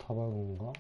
사방인가?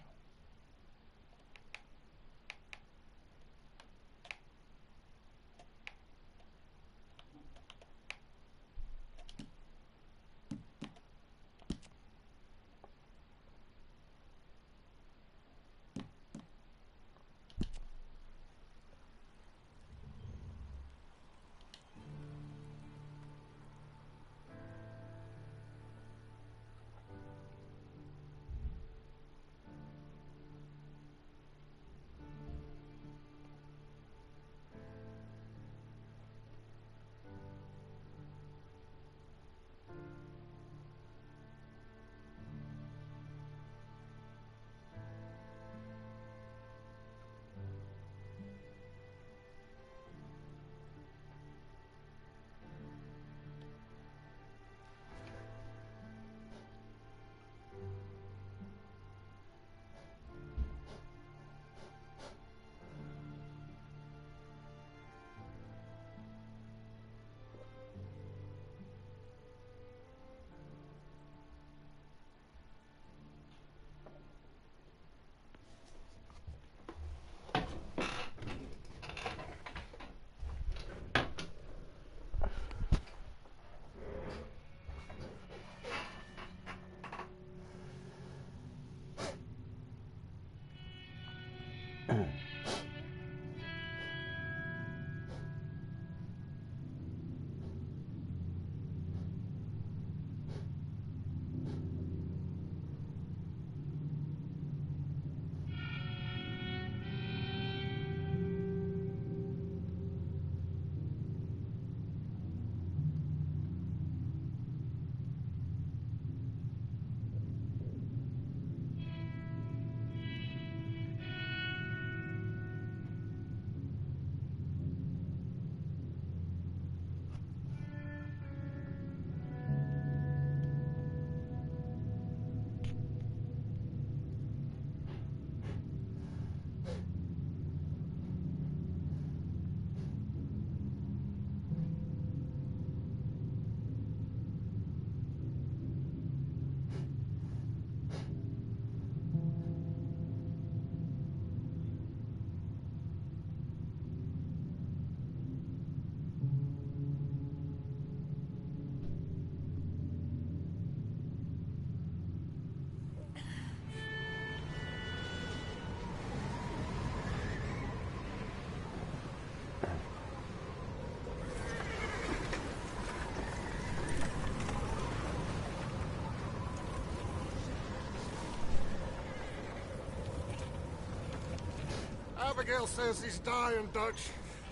Abigail says he's dying, Dutch.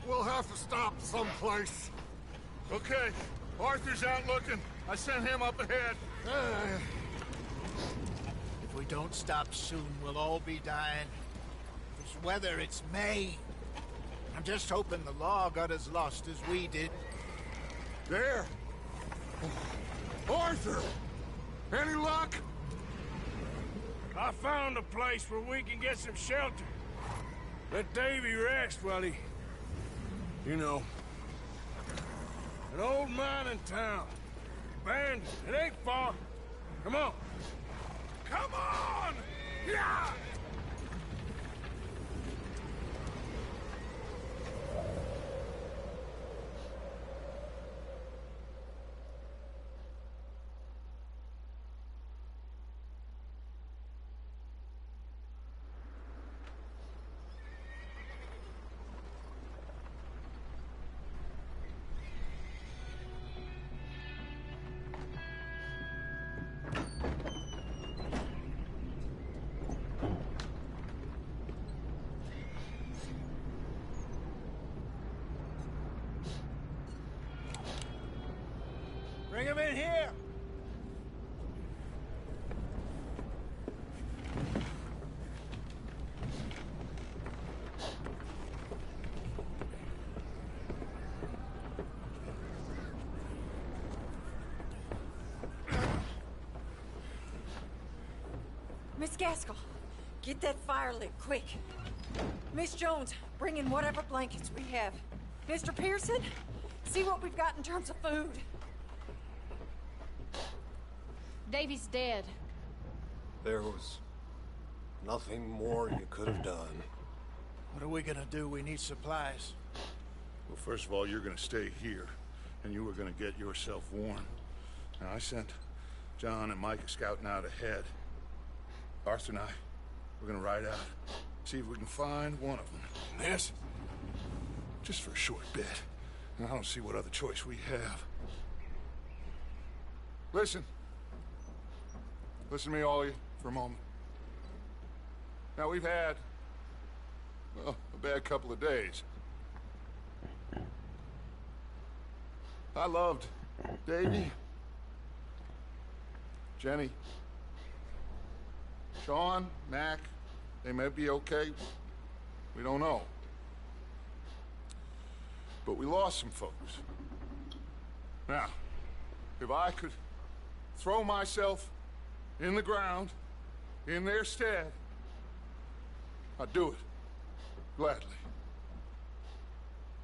We'll have to stop someplace. Okay. Arthur's out looking. I sent him up ahead. If we don't stop soon, we'll all be dying. This weather, it's May. I'm just hoping the law got as lost as we did. There. Arthur! Any luck? I found a place where we can get some shelter. Let Davy rest while he... You know. An old mining town. Abandoned. It ain't far. Come on. Come on! Yeah! Bring him in here! Miss Gaskell, get that fire lit, quick. Miss Jones, bring in whatever blankets we have. Mr. Pearson, see what we've got in terms of food. Davy's dead. There was Nothing more you could have done. What are we gonna do? We need supplies. Well, first of all, you're gonna stay here, and you are gonna get yourself warm. Now, I sent John and Micah scouting out ahead. Arthur and I, we're gonna ride out, see if we can find one of them. And this, just for a short bit. And I don't see what other choice we have. Listen. Listen to me, all of you, for a moment. Now, we've had, well, a bad couple of days. I loved Davy, Jenny, Sean, Mac. They may be okay. We don't know. But we lost some folks. Now, if I could throw myself in the ground in their stead, I'd do it gladly.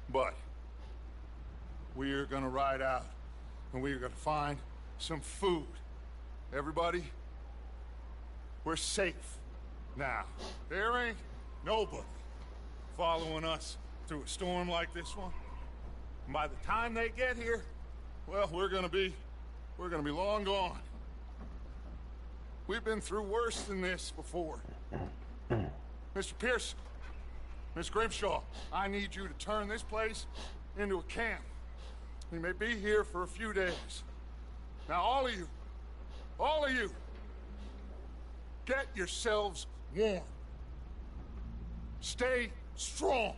But we're gonna ride out and we're gonna find some food. Everybody, we're safe now. There ain't nobody following us through a storm like this one. And by the time they get here, well, we're gonna be long gone. We've been through worse than this before. Mr. Pearson, Miss Grimshaw, I need you to turn this place into a camp. We may be here for a few days. Now, all of you, get yourselves warm. Stay strong.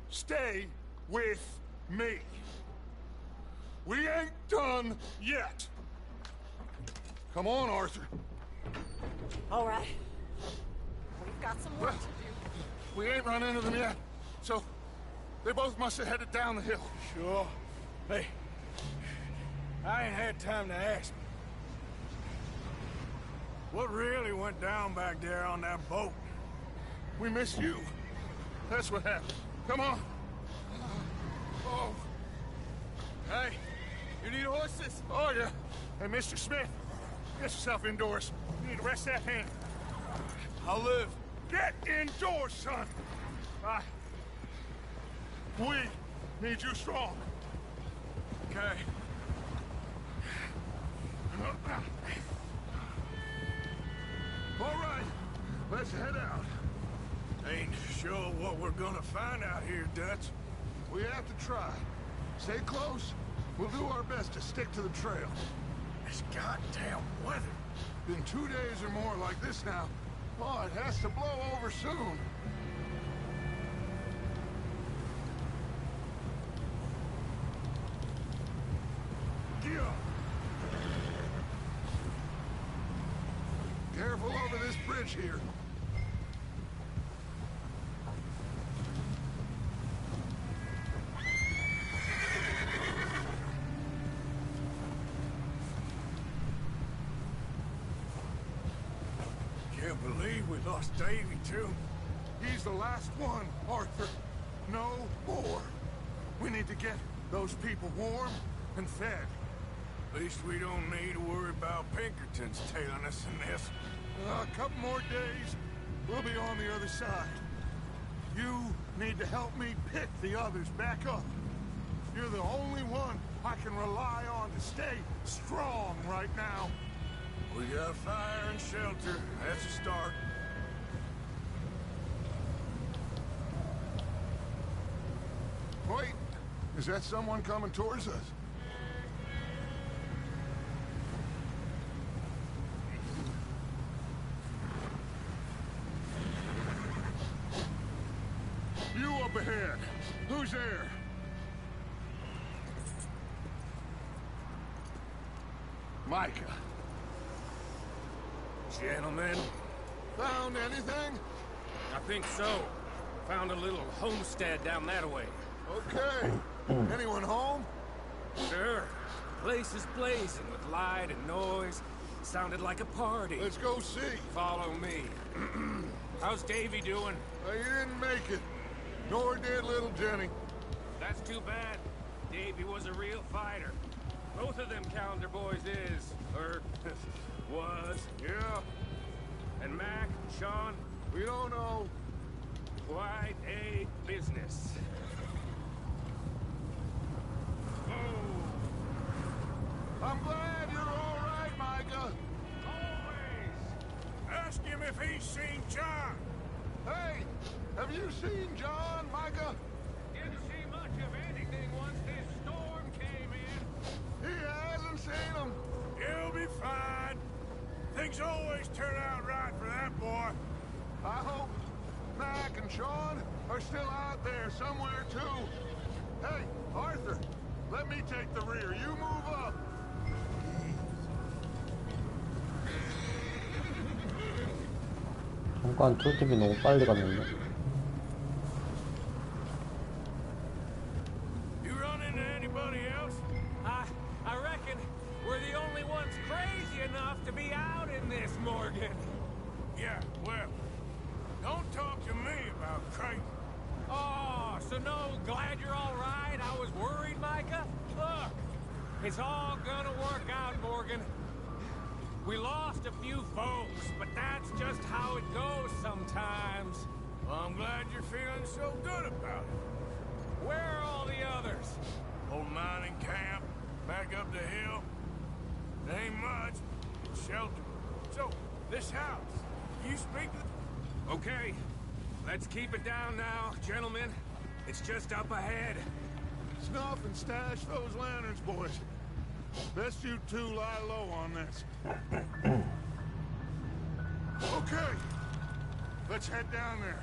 Stay with me. We ain't done yet. Come on, Arthur. All right. We've got some work to do. We ain't run into them yet, so they both must have headed down the hill. Sure. Hey, I ain't had time to ask. What really went down back there on that boat? We missed you. That's what happened. Come on. Oh. Hey, you need horses? Oh, yeah. Hey, Mr. Smith, get yourself indoors. You need to rest that hand. I'll live. Get indoors, son. We need you strong. Okay. All right, let's head out. Ain't sure what we're gonna find out here, Dutch. We have to try. Stay close. We'll do our best to stick to the trail. This goddamn weather. Been 2 days or more like this now. Oh, it has to blow over soon. Yeah. Careful over this bridge here. Can't believe we lost Davy, too. He's the last one, Arthur. No more. We need to get those people warm and fed. At least we don't need to worry about Pinkertons tailing us in this. A couple more days, we'll be on the other side. You need to help me pick the others back up. You're the only one I can rely on to stay strong right now. We got fire and shelter. That's a start. Wait, is that someone coming towards us? You up ahead. Who's there? Micah. Gentlemen, Found anything? I think so. Found a little homestead down that way. Okay. Anyone home? Sure. Place is blazing with light and noise. Sounded like a party. Let's go see. Follow me. How's Davy doing? He didn't make it. Nor did little Jenny. That's too bad. Davy was a real fighter. Both of them calendar boys is, or was. Yeah. And Mac, Sean, We don't know. quite a business. I'm glad you're all right, Micah. Always. Ask him if he's seen John. Hey, have you seen John, Micah? Didn't see much of anything once this storm came in. He hasn't seen him. He'll be fine. Things always turn out right for that boy. I hope Mac and Sean are still out there somewhere, too. Hey, Arthur, let me take the rear. You move up. 잠깐 툴팁이 너무 빨리 갔는데. You run into anybody else? I reckon we're the only ones crazy enough to be out in this, Morgan. Yeah, well, don't talk to me about crazy. Oh, so no, glad you're all right. I was worried, Micah. Look, it's all gonna work out, Morgan. We lost a few folks, but that's just how it goes sometimes. Well, I'm glad you're feeling so good about it. Where are all the others? Old mining camp, back up the hill. There ain't much. Shelter. So, this house, you speak to... Okay, let's keep it down now, gentlemen. It's just up ahead. Snuff and stash those lanterns, boys. Best you two lie low on this. Okay, let's head down there.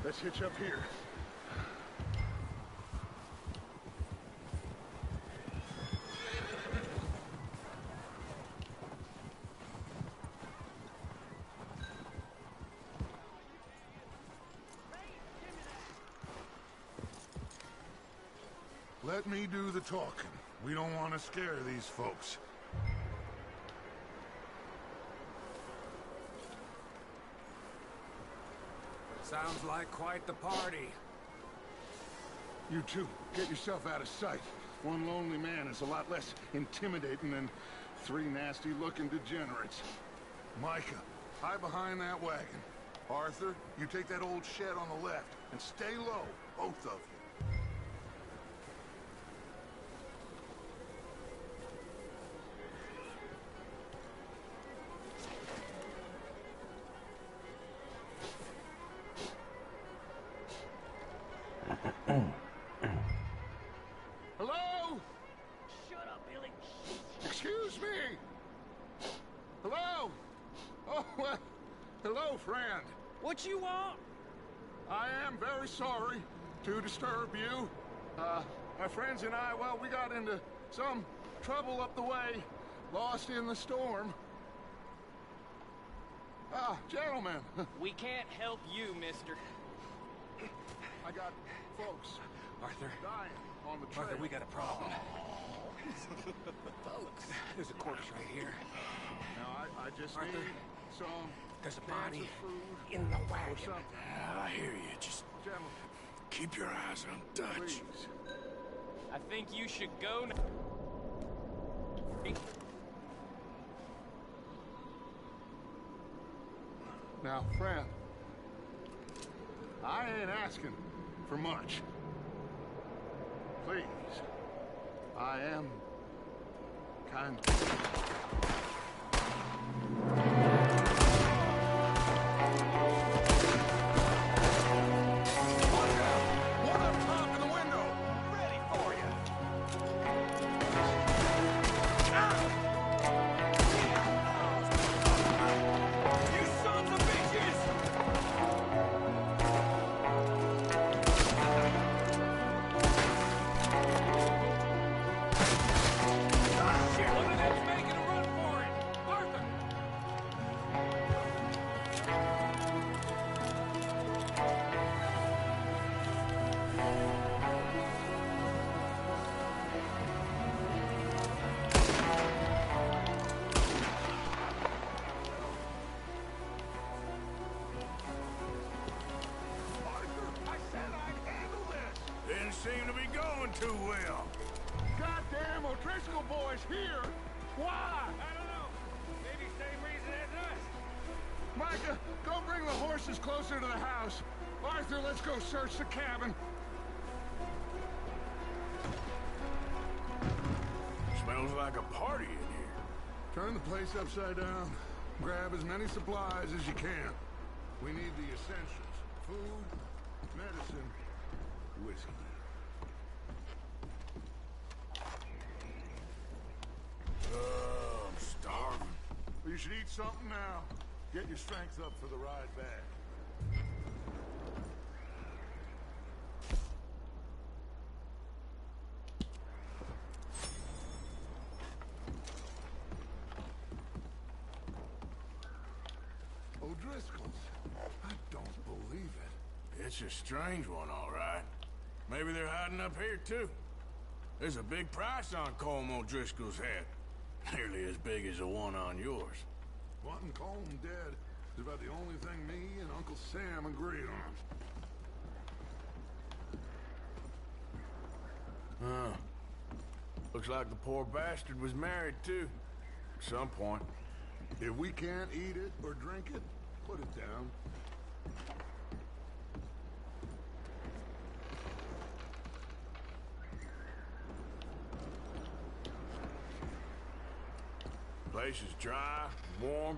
Let's hitch up here. Let me do the talking. We don't want to scare these folks. Sounds like quite the party. You two, get yourself out of sight. One lonely man is a lot less intimidating than three nasty-looking degenerates. Micah, hide behind that wagon. Arthur, you take that old shed on the left, and stay low, both of you. Hello? Shut up, Billy. Excuse me? Hello? Oh, well, hello, friend. What you want? I am very sorry to disturb you. My friends and I, well, we got into some trouble up the way, lost in the storm. Gentlemen, We can't help you, mister. I got folks Arthur, dying on the trail. Arthur, we got a problem. Folks, there's a corpse right here. Now, I just Arthur, need some there's a cans body of food in the or wagon. something. I hear you. Just Gentlemen, keep your eyes on Dutch. please. I think you should go now. Now, friend, I ain't asking for much. Please, I am kind of... One up top in the window! Ready for you. You sons of bitches! Ah, shit, one of them's making a run seem to be going too well. Goddamn O'Driscoll boy's here! Why? I don't know. Maybe same reason as us. Micah, go bring the horses closer to the house. Arthur, let's go search the cabin. Smells like a party in here. Turn the place upside down. Grab as many supplies as you can. We need the essentials. Food, medicine, whiskey. I'm starving. You should eat something now. Get your strength up for the ride back. O'Driscoll's. I don't believe it. It's a strange one, all right. Maybe they're hiding up here, too. There's a big price on Colm O'Driscoll's head. Nearly as big as the one on yours. Wanting Colm dead is about the only thing me and Uncle Sam agree on. Huh. Looks like the poor bastard was married, too. At some point. If we can't eat it or drink it, put it down. Place is dry, warm.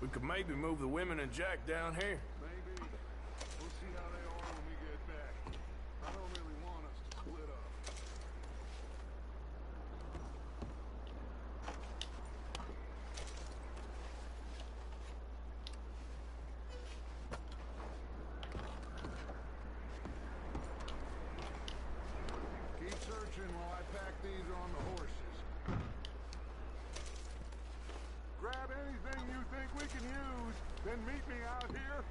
We could maybe move the women and Jack down here. Maybe. We'll see how they are when we get back. I don't really want us to split up. Keep searching while I pack these on the horses. Grab anything you think we can use, then meet me out here.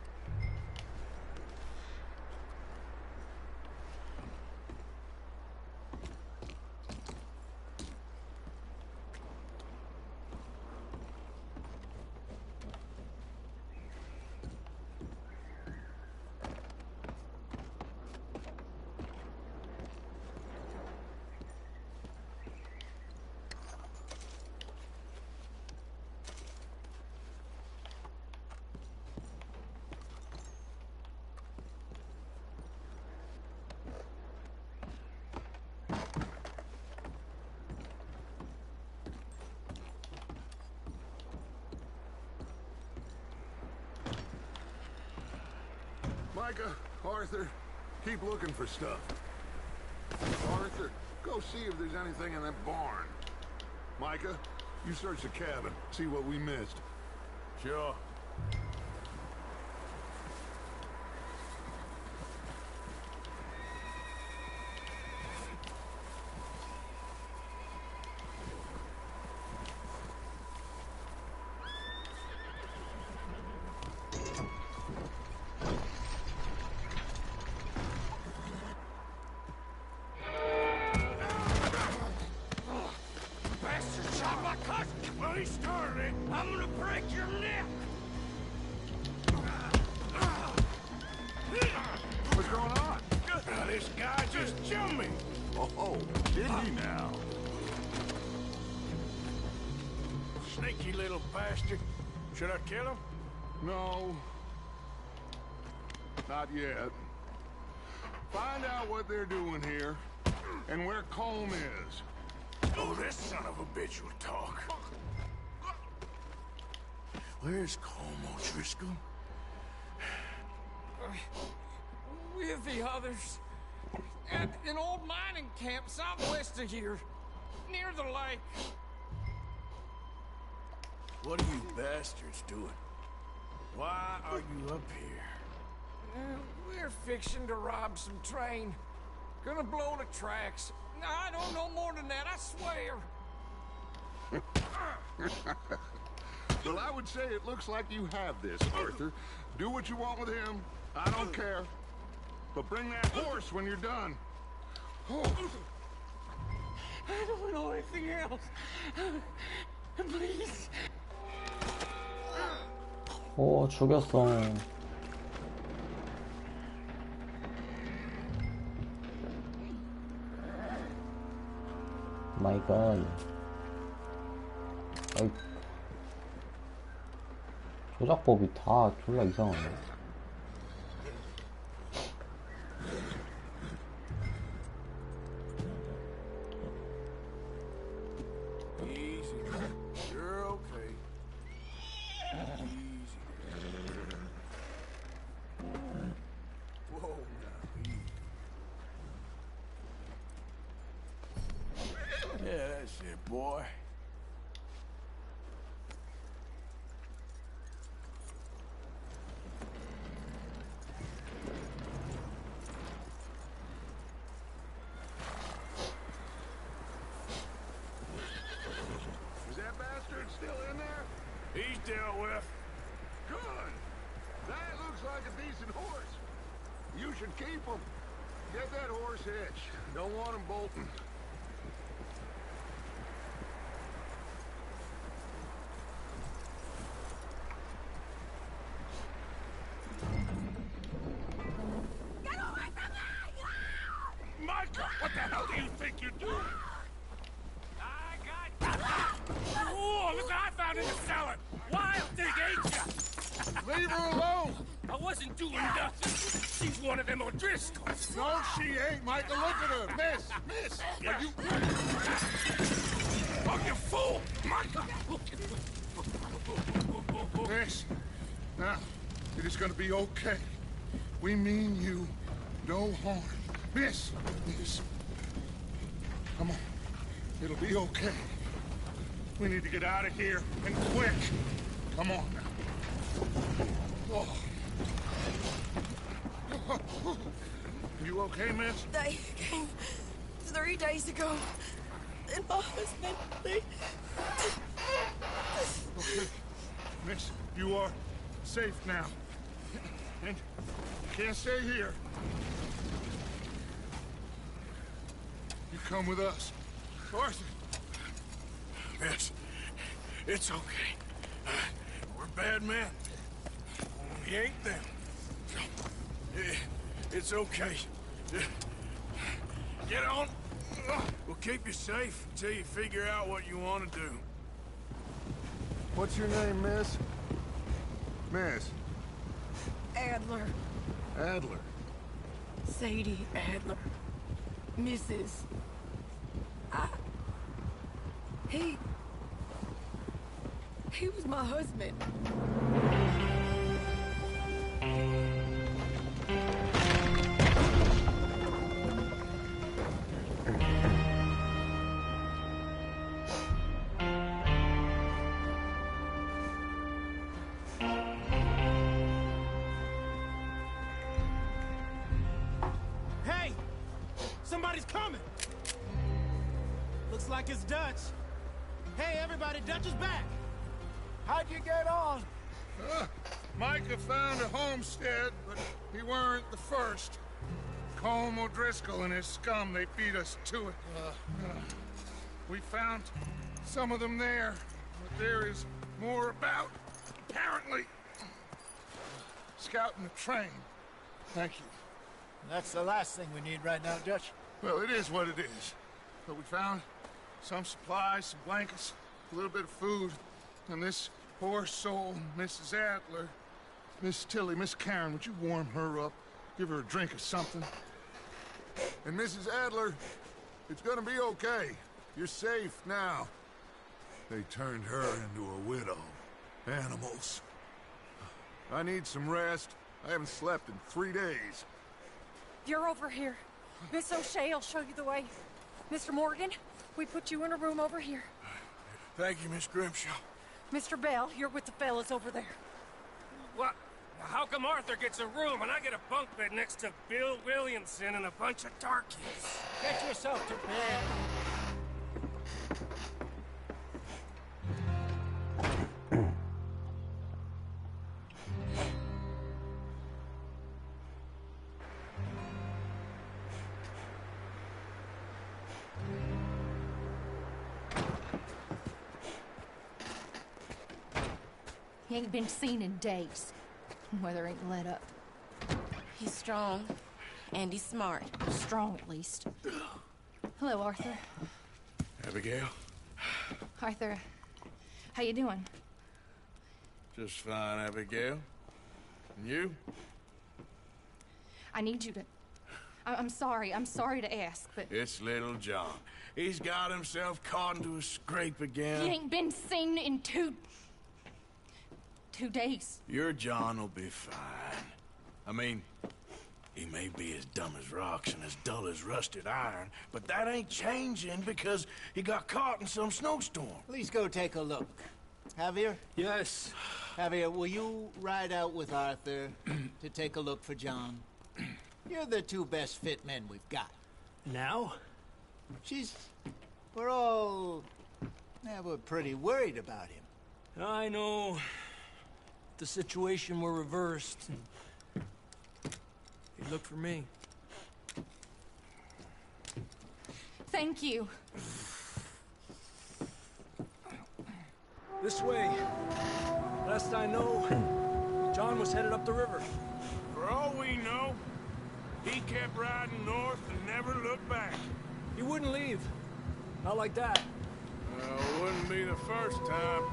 Micah, Arthur, keep looking for stuff. Arthur, go see if there's anything in that barn. Micah, you search the cabin, see what we missed. Sure. Bastard shot my cousin! Well, he started it. I'm gonna break your neck! What's going on? Now, this guy just jumped me. Oh, did he now? Sneaky little bastard. Should I kill him? No. Not yet. Find out what they're doing here, and where Colm is. Oh, this son of a bitch will talk. Where's Colm O'Driscoll? With the others. At an old mining camp southwest of here. Near the lake. What are you bastards doing? Why are you up here? We're fixing to rob some train. Gonna blow the tracks. I don't know more than that, I swear. Well, I would say it looks like you have this, Arthur. Do what you want with him. I don't care. But bring that horse when you're done. Oh. I don't know anything else. Please. 오, 죽였어. 마이 갓. 아이, 조작법이 다 졸라 이상하네. Easy. You're okay. Easy. Whoa, now, easy. Yeah, that's it, boy. Is that bastard still in there? He's dealt with. Good. That looks like a decent horse. You should keep him. Get that horse hitched. Don't want him bolting. Micah, what the hell do you think you're doing? I got... Oh, look what I found in the cellar! Wild thing, ain't ya? Leave her alone. I wasn't doing nothing. She's one of them O'Driscolls. No, she ain't, Micah. Look at her. Miss, are you... Oh, you fool! Micah! Miss, now, it is gonna be okay. We mean you no harm. Miss, come on. It'll be okay. We need to get out of here, and quick. Come on now. Oh. You okay, miss? They came 3 days ago. And my husband, they... Okay. Miss, you are safe now. And you can't stay here. You come with us. Arthur. Miss, it's okay. We're bad men. We ain't them. It's okay. Get on. We'll keep you safe until you figure out what you want to do. What's your name, miss? Miss. Adler. Adler. Sadie Adler. Mrs. He was my husband. Hey! Somebody's coming! Looks like it's Dutch. Hey, everybody, Dutch is back! How'd you get on? Micah found a homestead, but he weren't the first. Colm O'Driscoll and his scum, they beat us to it. We found some of them there, but there is more about, apparently. Scouting the train. Thank you. That's the last thing we need right now, Dutch. Well, it is what it is. But we found some supplies, some blankets, a little bit of food, and this poor soul, Mrs. Adler, Miss Tilly, Miss Karen, would you warm her up? Give her a drink or something? And Mrs. Adler, it's gonna be okay. You're safe now. They turned her into a widow. Animals. I need some rest. I haven't slept in 3 days. You're over here. Miss O'Shea will show you the way. Mr. Morgan, we put you in a room over here. Thank you, Miss Grimshaw. Mr. Bell, you're with the fellas over there. What? How come Arthur gets a room and I get a bunk bed next to Bill Williamson and a bunch of darkies? Get yourself to bed. He ain't been seen in days. Weather ain't let up. He's strong, and he's smart. Strong, at least. Hello, Arthur. Abigail? Arthur, how you doing? Just fine, Abigail. And you? I need you to... I'm sorry to ask, but... It's little John. He's got himself caught into a scrape again. He ain't been seen in two days. Your John will be fine. I mean, he may be as dumb as rocks and as dull as rusted iron, but that ain't changing because he got caught in some snowstorm. Please go take a look. Javier? Yes. Javier, will you ride out with Arthur to take a look for John? You're the two best fit men we've got. Now? We're pretty worried about him. I know. If the situation were reversed, he'd look for me. Thank you. This way. Last I know, John was headed up the river. For all we know, he kept riding north and never looked back. He wouldn't leave. Not like that. Well, it wouldn't be the first time.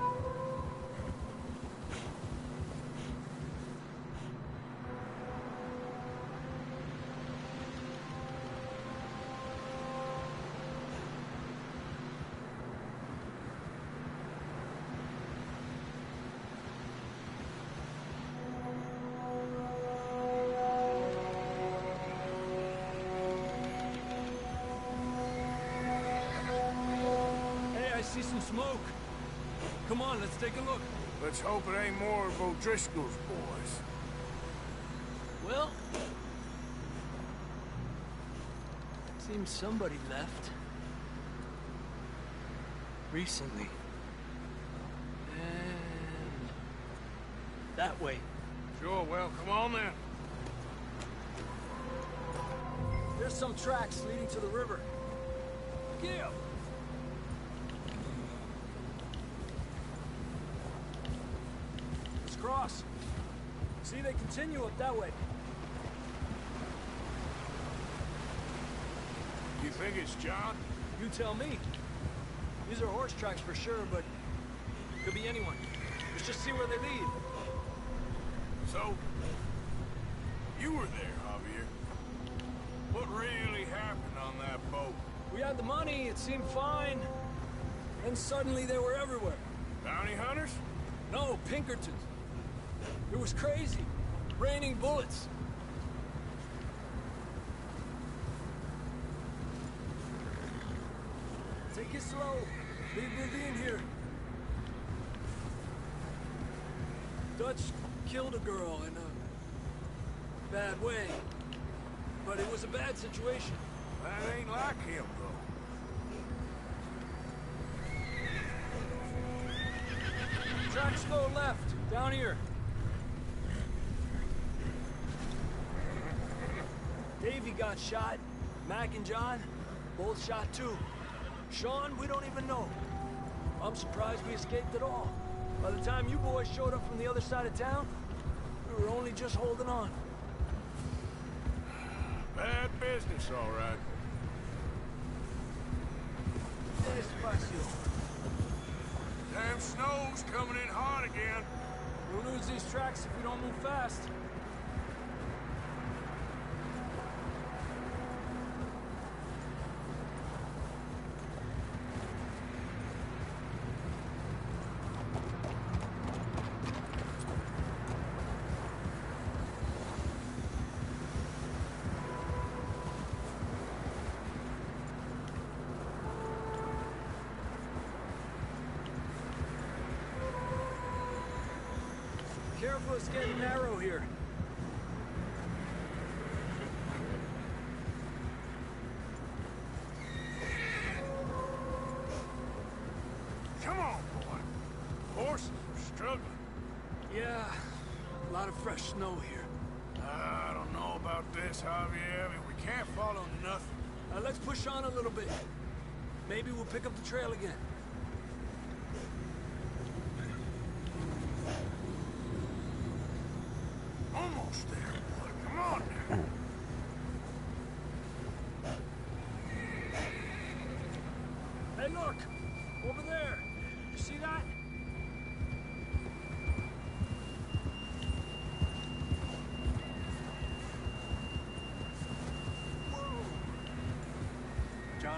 I see some smoke. Come on, let's take a look. Let's hope it ain't more of O'Driscoll's boys. Well, seems somebody left. Recently. And that way. Sure, well, come on then. There's some tracks leading to the river. Give! Let's cross. See, they continue up that way. You think it's John? You tell me. These are horse tracks for sure, but could be anyone. Let's just see where they lead. So, you were there, Javier. What really happened on that boat? We had the money, it seemed fine. Then suddenly they were everywhere. Bounty hunters? No, Pinkertons. It was crazy. Raining bullets. Take it slow. Leave Vivian here. Dutch killed a girl in a bad way. But it was a bad situation. That ain't like him, though. Tracks go left, down here. Davey got shot. Mac and John, both shot too. Sean, we don't even know. I'm surprised we escaped at all. By the time you boys showed up from the other side of town, we were only just holding on. Bad business, all right. Despacio. Damn snow's coming in hot again. We'll lose these tracks if we don't move fast. Careful, it's getting narrow here. Come on, boy. Horses are struggling. Yeah, a lot of fresh snow here. I don't know about this, Javier. I mean, we can't follow nothing. Let's push on a little bit. Maybe we'll pick up the trail again. Almost there, boy. Come on now. Hey, look!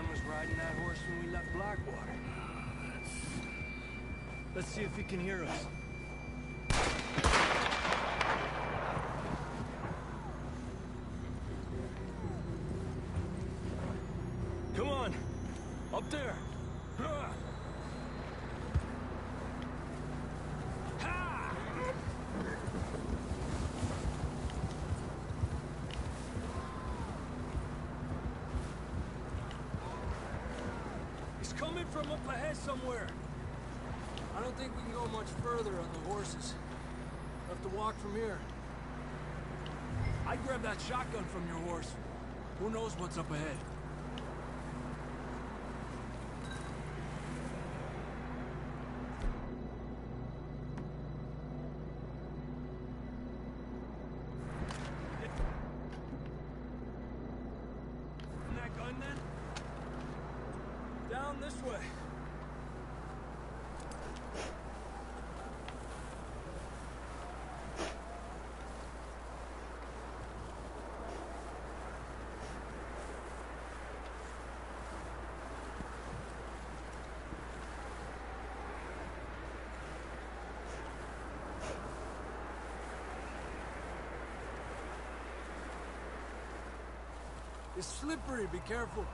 John was riding that horse when we left Blackwater. Let's see if he can hear us. Come on, up there. He's coming from up ahead somewhere. I don't think we can go much further on the horses. We'll have to walk from here. I'd grab that shotgun from your horse. Who knows what's up ahead? That gun then? Down this way. It's slippery, be careful.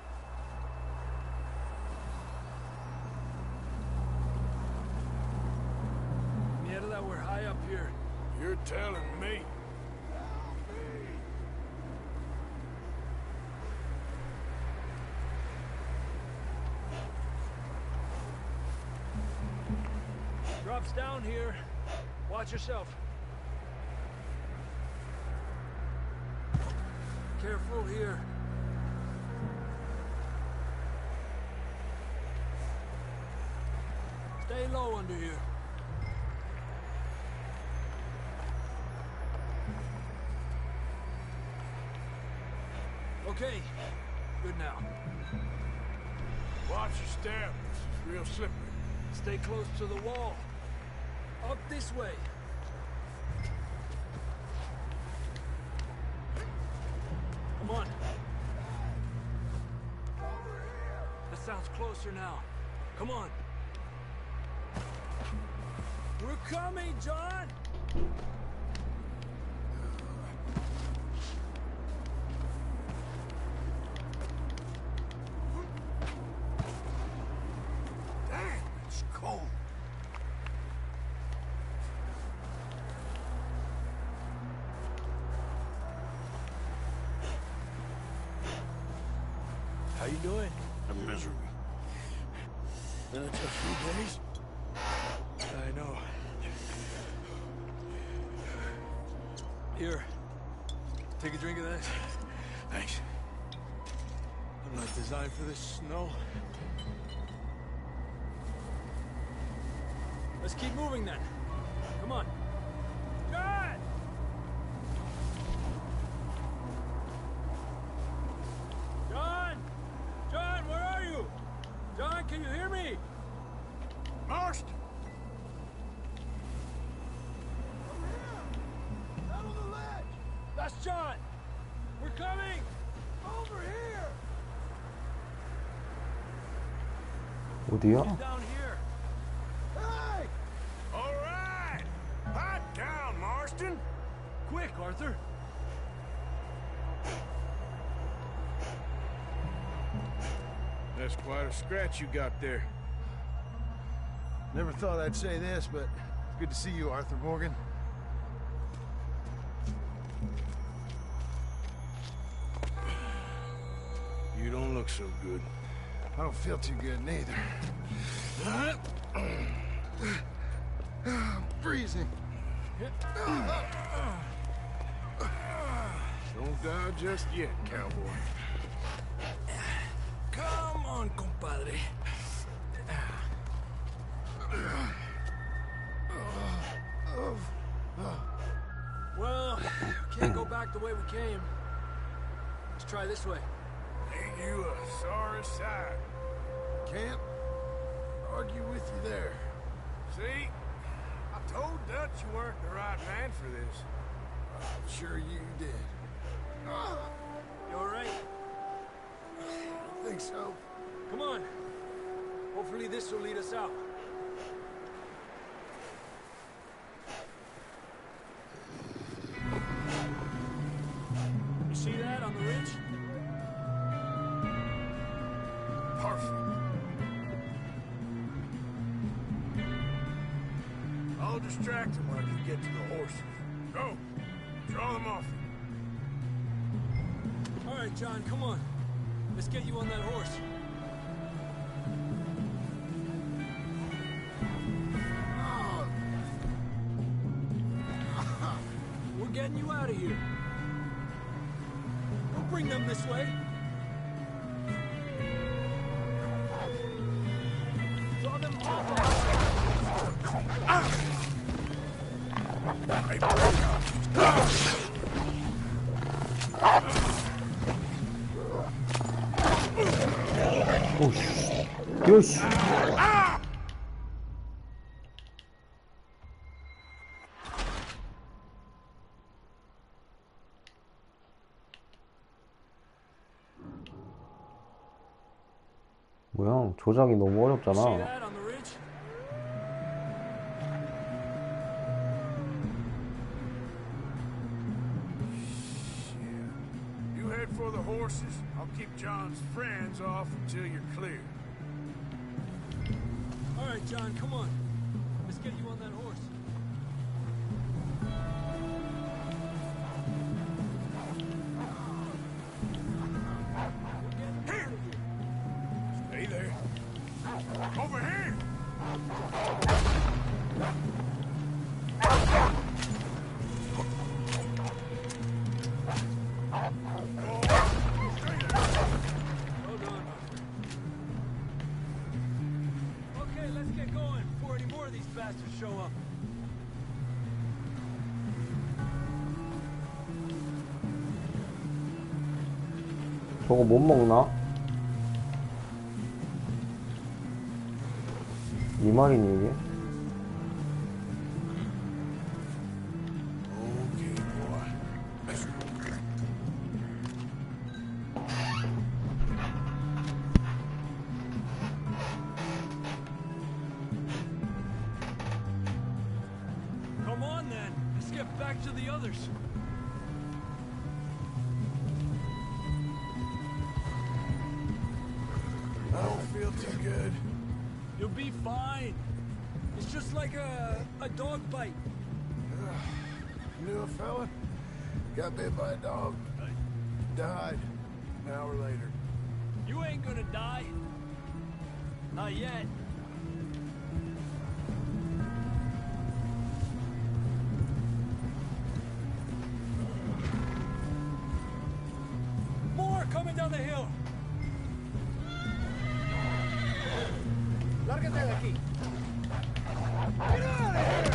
Mierda, we're high up here. You're telling me. Drops down here. Watch yourself. Careful here. Stay low under here. Okay, good now. Watch your step. This is real slippery. Stay close to the wall. Up this way. Come on. That sounds closer now. Come on. We're coming, John! Damn, it's cold. How you doing? I'm miserable. Been a tough few days. I know. Here. Take a drink of that. Thanks. I'm not designed for this snow. Let's keep moving then. Come on. John! John! John, where are you? John, can you hear me? Marston! Down on the ledge! That's John! We're coming! Over here! 어디야? Down here! Hey! All right! Pipe down, Marston! Quick, Arthur! That's quite a scratch you got there. Never thought I'd say this, but it's good to see you, Arthur Morgan. You don't look so good. I don't feel too good, neither. I'm freezing. Don't die just yet, cowboy. Come on, compadre. Well, we can't go back the way we came. Let's try this way. Ain't you a sorry sight? Can't argue with you there. See? I told Dutch you weren't the right man for this. I'm sure you did. You all right? I don't think so. Come on. Hopefully this will lead us out. You see that on the ridge? Perfect. I'll distract them while you get to the horses. Go! Draw them off. All right, John, come on. Let's get you on that horse. We're getting you out of here. We'll bring them this way. Draw them off. 오씨. 요씨. 뭐야, 조작이 너무 어렵잖아. For the horses, I'll keep John's friends off until you're clear. All right, John, come on. Let's get you on that horse. Here! Stay there. Over here! Show up. 저거 못 먹나? 이 말이니 이게? Back to the others. I don't feel too good. You'll be fine. It's just like a dog bite. Knew a fella? Got bit by a dog. Died an hour later. You ain't gonna die. Not yet. Coming down the hill. Lárgate de aquí. Get out of here!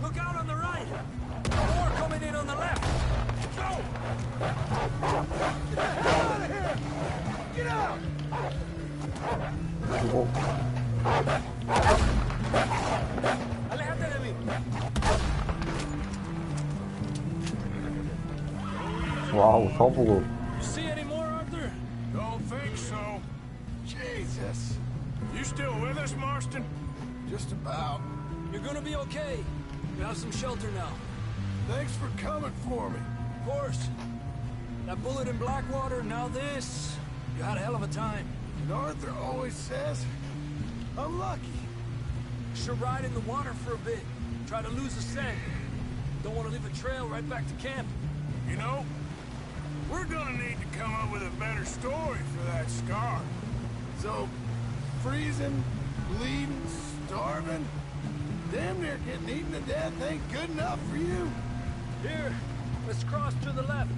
Look out on the right. More coming in on the left. Go! Get the hell out of here! Get out! Aléjate de mí. 와우, 서부고. See any more, Arthur? Don't think so. Jesus. You still with us, Marston? Just about. You're gonna be okay. You have some shelter now. Thanks for coming for me. Of course. That bullet in Blackwater, and now this. You had a hell of a time. And Arthur always says, I'm lucky. Should ride in the water for a bit. Try to lose the scent. Don't want to leave a trail right back to camp. You know, we're gonna need to come up with a better story for that scar. So, freezing, bleeding, starving, damn near getting eaten to death ain't good enough for you. Here, let's cross to the left.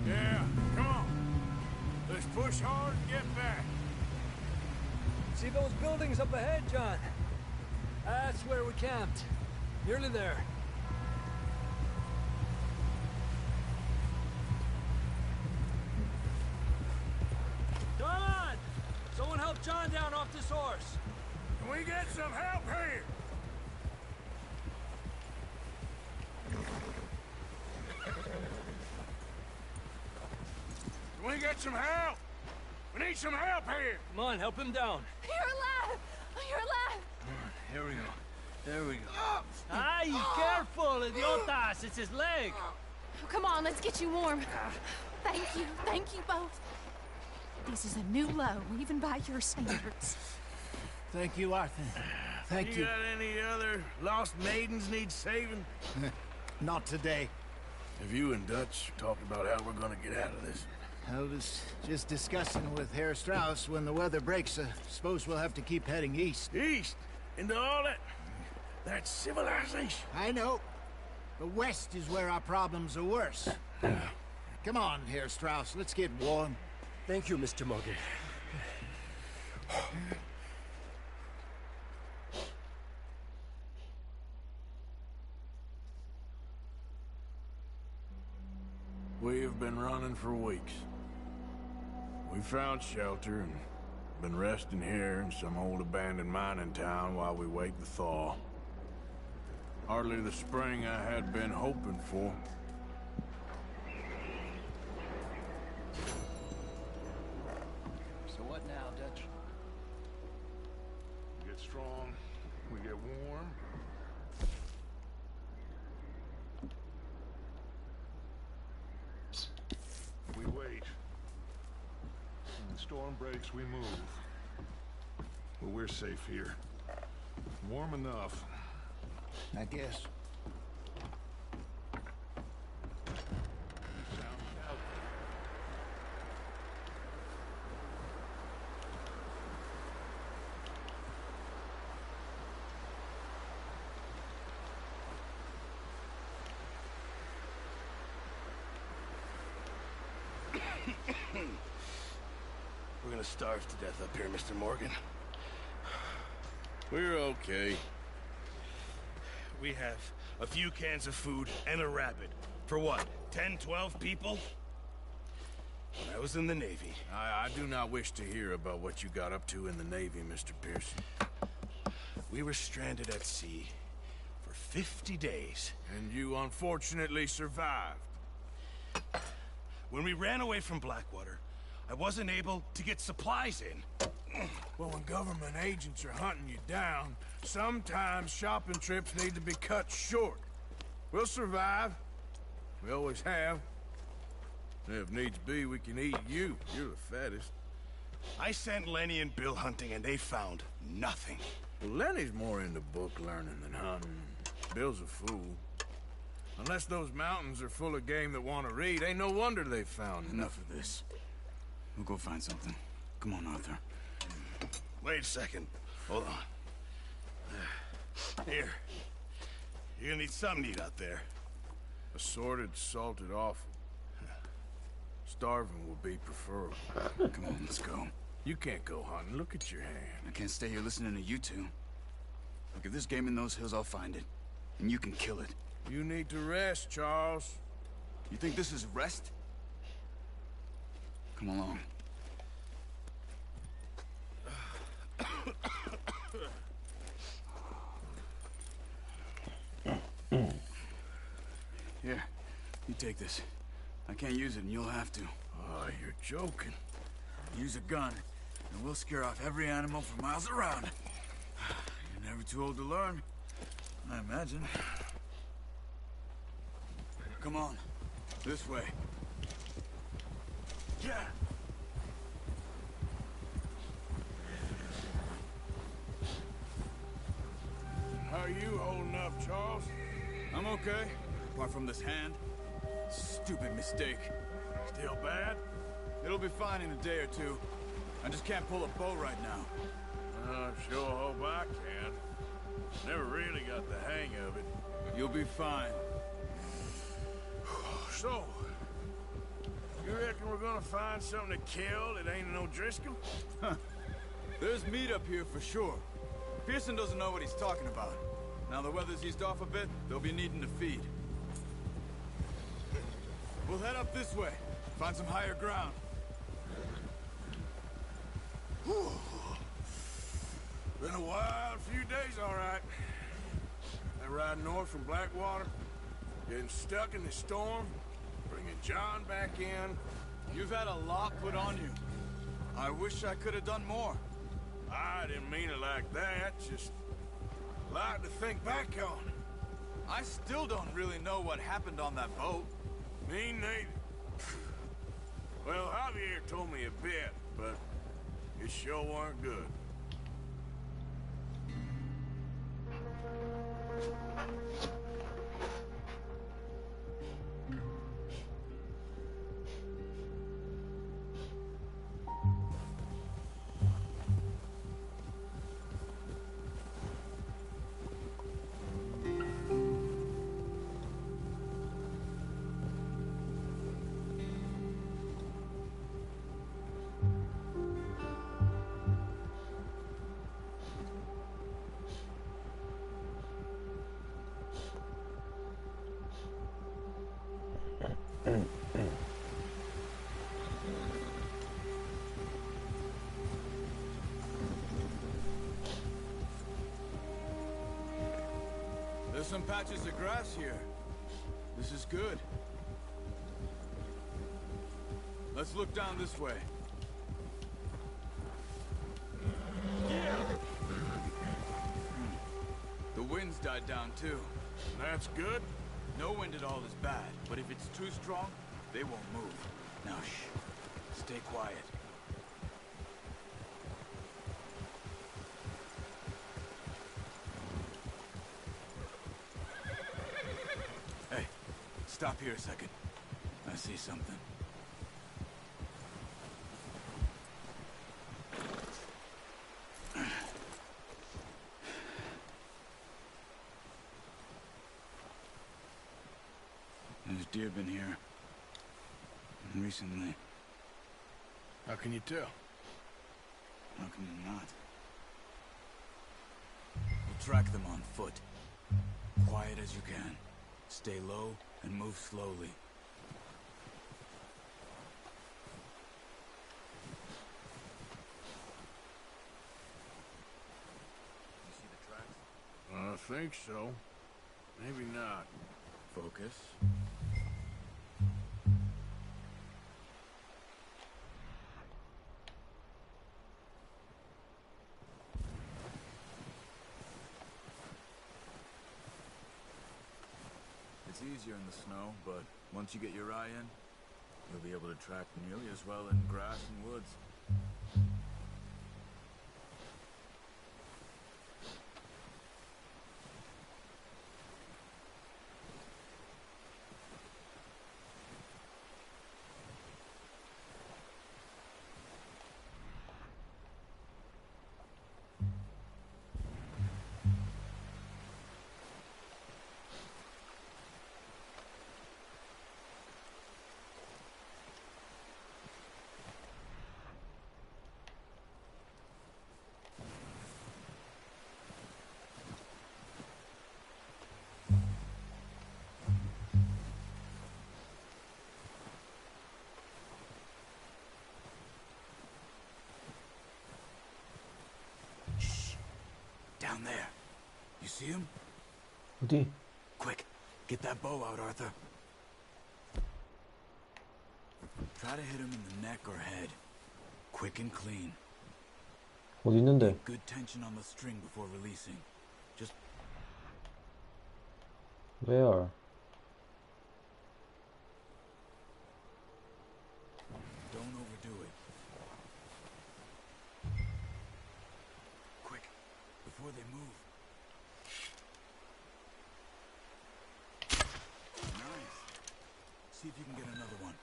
Yeah, come on. Let's push hard and get back. See those buildings up ahead, John? That's where we camped. Nearly there. John! Someone help John down off this horse. Can we get some help here? We get some help! We need some help here! Come on, help him down. You're alive! You're alive! Here we go. There we go. Ay, careful, idiotas! It's his leg! Oh, come on, let's get you warm. Thank you both. This is a new low, even by your standards. Thank you, Arthur. Thank you. You got any other lost maidens need saving? Not today. Have you and Dutch talked about how we're gonna get out of this? I was just discussing with Herr Strauss when the weather breaks. Suppose we'll have to keep heading east. East? Into all that civilization? I know. But west is where our problems are worse. Come on, Herr Strauss. Let's get warm. Thank you, Mr. Morgan. We have been running for weeks. We found shelter and been resting here in some old abandoned mining town while we wait the thaw. Hardly the spring I had been hoping for. So what now, Dutch? We get strong, we get warm. We wait. When the storm breaks, we move. But we're safe here. Warm enough. I guess. We're gonna starve to death up here, Mr. Morgan. We're okay. We have a few cans of food and a rabbit. For what, 10, 12 people? When I was in the Navy. I do not wish to hear about what you got up to in the Navy, Mr. Pearson. We were stranded at sea for 50 days. And you unfortunately survived. When we ran away from Blackwater, I wasn't able to get supplies in. Well, when government agents are hunting you down, sometimes shopping trips need to be cut short. We'll survive. We always have. And if needs be, we can eat you. You're the fattest. I sent Lenny and Bill hunting, and they found nothing. Well, Lenny's more into book learning than hunting. Bill's a fool. Unless those mountains are full of game that want to read, ain't no wonder they found Enough of this. We'll go find something. Come on, Arthur. Wait a second. Hold on. Here. You're gonna need something to eat out there. Assorted, salted offal. Starving will be preferable. Come on, let's go. You can't go hunting. Look at your hand. I can't stay here listening to you two. Look, if there's game in those hills, I'll find it. And you can kill it. You need to rest, Charles. You think this is rest? Come along. Here, you take this. I can't use it, and you'll have to. Oh, you're joking. Use a gun, and we'll scare off every animal for miles around. You're never too old to learn, I imagine. Come on, this way. Yeah. How are you holding up, Charles? I'm okay, apart from this hand. Stupid mistake. Still bad? It'll be fine in a day or two. I just can't pull a bow right now. Sure hope I can. Never really got the hang of it. You'll be fine. So, you reckon we're gonna find something to kill that ain't no Driscoll? There's meat up here for sure. Pearson doesn't know what he's talking about. Now the weather's eased off a bit, they'll be needing to feed. We'll head up this way, find some higher ground. Whew. Been a wild few days, all right. That ride north from Blackwater, getting stuck in the storm, bringing John back in, You've had a lot put on you. I wish I could have done more. I didn't mean it like that, just a lot to think back on. I still don't really know what happened on that boat. Me neither. Well, Javier told me a bit, but it sure weren't good. There's some patches of grass here. This is good. Let's look down this way. The wind's died down too. That's good. No wind at all is bad, but if it's too strong, they won't move. Now shh. Stay quiet. Hey, stop here a second. I see something. There's deer been here. Recently. How can you tell? How can you not? We'll track them on foot. Quiet as you can. Stay low and move slowly. You see the tracks? I think so. Maybe not. Focus. It's easier in the snow, but once you get your eye in, you'll be able to track nearly as well in grass and woods. Down there. You see him? 어디? Quick, get that bow out, Arthur. Try to hit him in the neck or head. Quick and clean. 어디 있는데? Good tension on the string before releasing. Just Where? don't overdo it. Quick, before they move. Nice. See if you can get another one.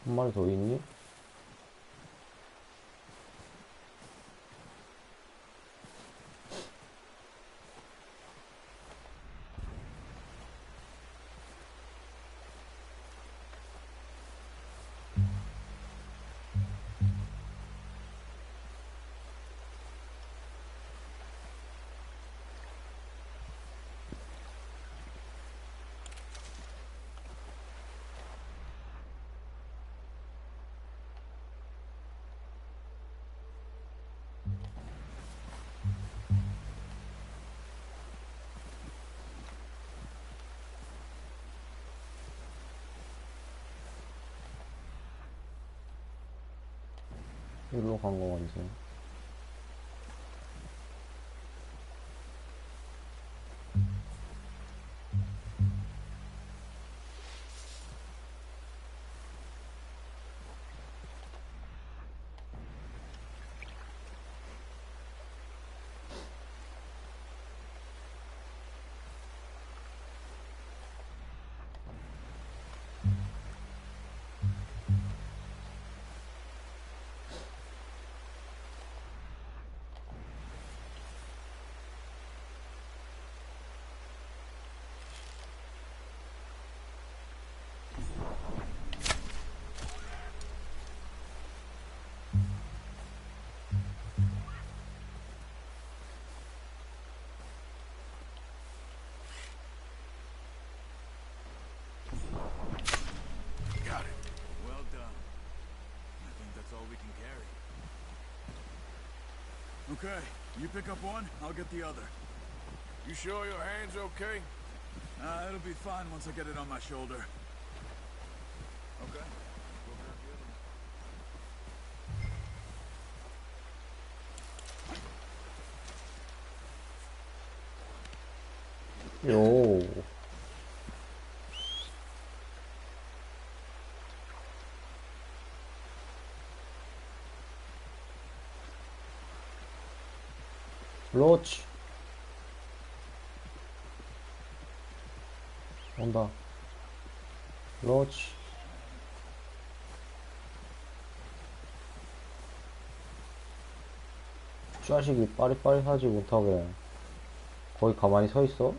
한 마리 더 있니? 일로 간 거 같은데. Okay, you pick up one, I'll get the other. You sure your hand's okay? It'll be fine once I get it on my shoulder. Okay. 요. 그렇지. 온다. 그렇지. 자식이 빠릿빠릿하지 못하게 거기 가만히 서 있어?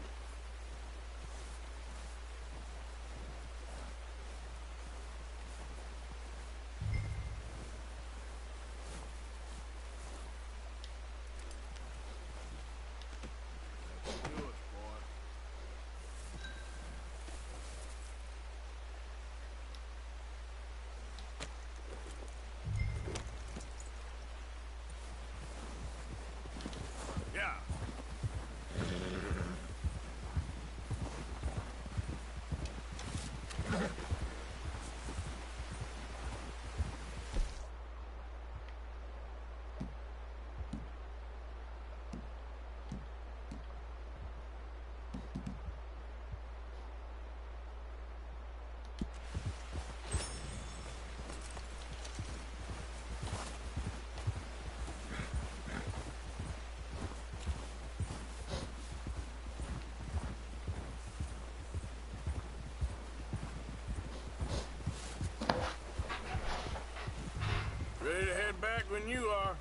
Ready to head back when you are.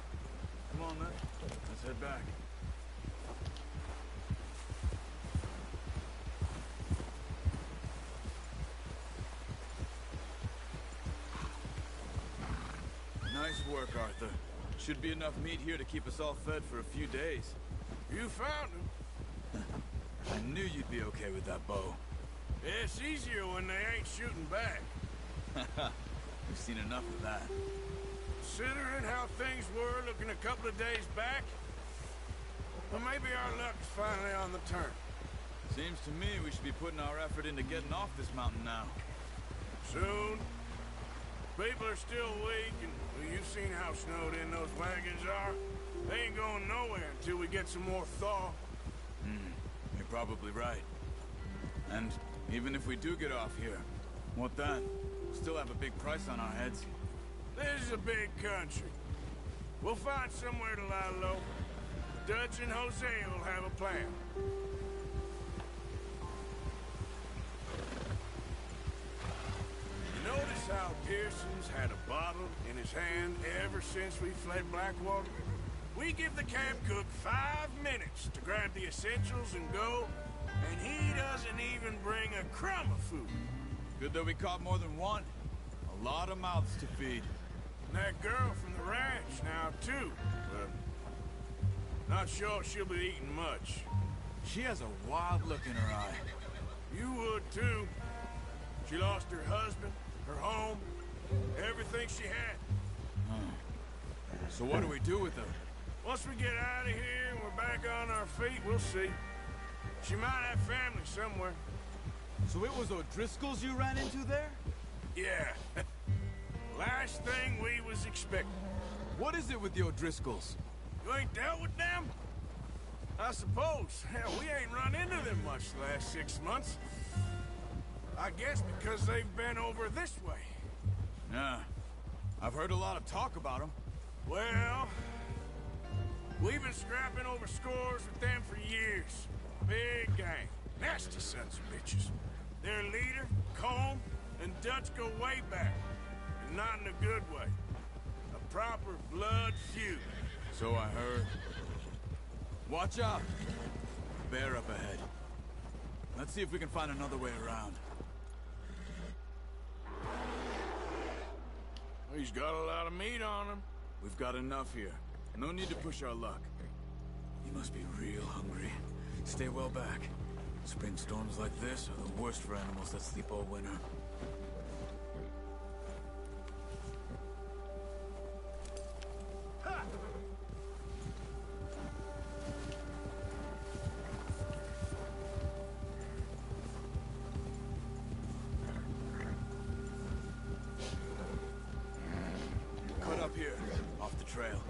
Come on, then. Let's head back. Nice work, Arthur. Should be enough meat here to keep us all fed for a few days. You found him. I knew you'd be okay with that bow. Yeah, it's easier when they ain't shooting back. We've seen enough of that. Considering how things were looking a couple of days back, well, maybe our luck's finally on the turn. Seems to me we should be putting our effort into getting off this mountain now. Soon. People are still weak, and well, you've seen how snowed in those wagons are. They ain't going nowhere until we get some more thaw. You're probably right. And even if we do get off here, what then? We'll still have a big price on our heads. This is a big country. We'll find somewhere to lie low. Dutch and Hosea will have a plan. You notice how Pearson's had a bottle in his hand ever since we fled Blackwater? We give the camp cook 5 minutes to grab the essentials and go, and he doesn't even bring a crumb of food. Good that we caught more than one. A lot of mouths to feed. And that girl from the ranch now, too. But not sure she'll be eating much. She has a wild look in her eye. You would, too. She lost her husband, her home, everything she had. So what do we do with her? Once we get out of here and we're back on our feet, we'll see. She might have family somewhere. So it was O'Driscoll's you ran into there? Yeah. Last thing we was expecting. What is it with the O'Driscolls? You ain't dealt with them? I suppose. Hell, we ain't run into them much the last 6 months. I guess because they've been over this way. Yeah. I've heard a lot of talk about them. Well, we've been scrapping over scores with them for years. Big gang. Nasty sons of bitches. Their leader, Colm, and Dutch go way back. And not in a good way. A proper blood feud. So I heard. Watch out. Bear up ahead. Let's see if we can find another way around. He's got a lot of meat on him. We've got enough here. No need to push our luck. He must be real hungry. Stay well back. Spring storms like this are the worst for animals that sleep all winter. Cut up here, off the trail.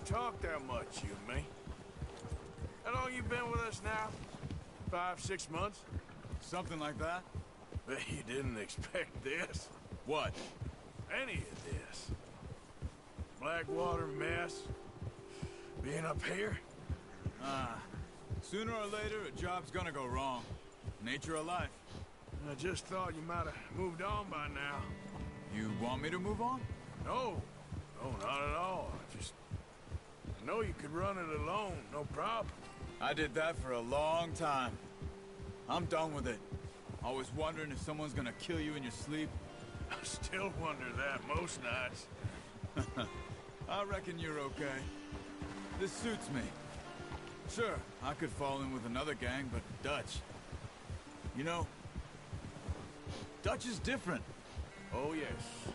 Talk that much, you and me. How long you been with us now? 5, 6 months? Something like that? Bet you didn't expect this. What? Any of this. Blackwater mess. Being up here. Sooner or later, a job's gonna go wrong. Nature of life. I just thought you might have moved on by now. You want me to move on? No. No, not at all. I know you could run it alone, no problem. I did that for a long time. I'm done with it. Always wondering if someone's gonna kill you in your sleep. I still wonder that most nights. I reckon you're okay. This suits me. Sure, I could fall in with another gang, but Dutch... You know, Dutch is different. Oh, yes.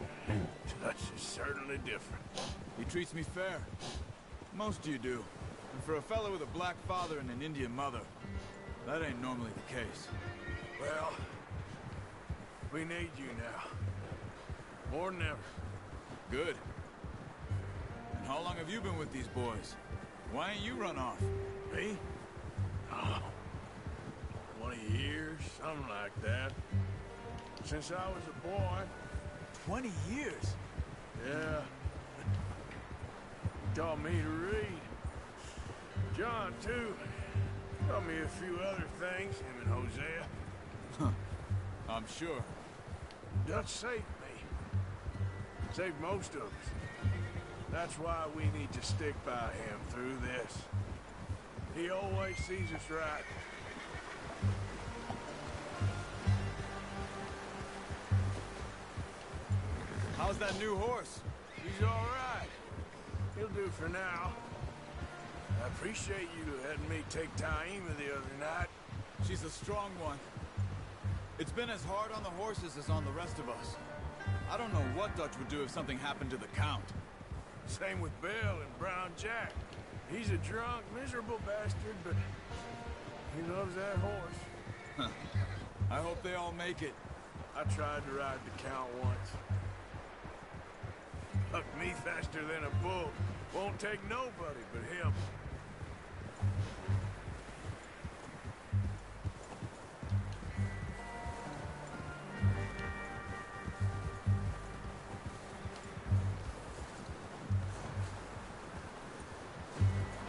Dutch is certainly different. He treats me fair. Most of you do. And for a fellow with a black father and an Indian mother, that ain't normally the case. Well, we need you now. More than ever. Good. And how long have you been with these boys? Why ain't you run off? Me? Oh, 20 years, something like that. Since I was a boy. 20 years? Yeah. Taught me to read. John, too. Taught me a few other things, him and Hosea. Huh. I'm sure. Dutch saved me. Saved most of us. That's why we need to stick by him through this. He always sees us right. How's that new horse? He's all right. He'll do for now. I appreciate you letting me take Taima the other night. She's a strong one. It's been as hard on the horses as on the rest of us. I don't know what Dutch would do if something happened to the Count. Same with Bill and Brown Jack. He's a drunk, miserable bastard, but he loves that horse. I hope they all make it. I tried to ride the Count once. Bucked me faster than a bull. Won't take nobody but him.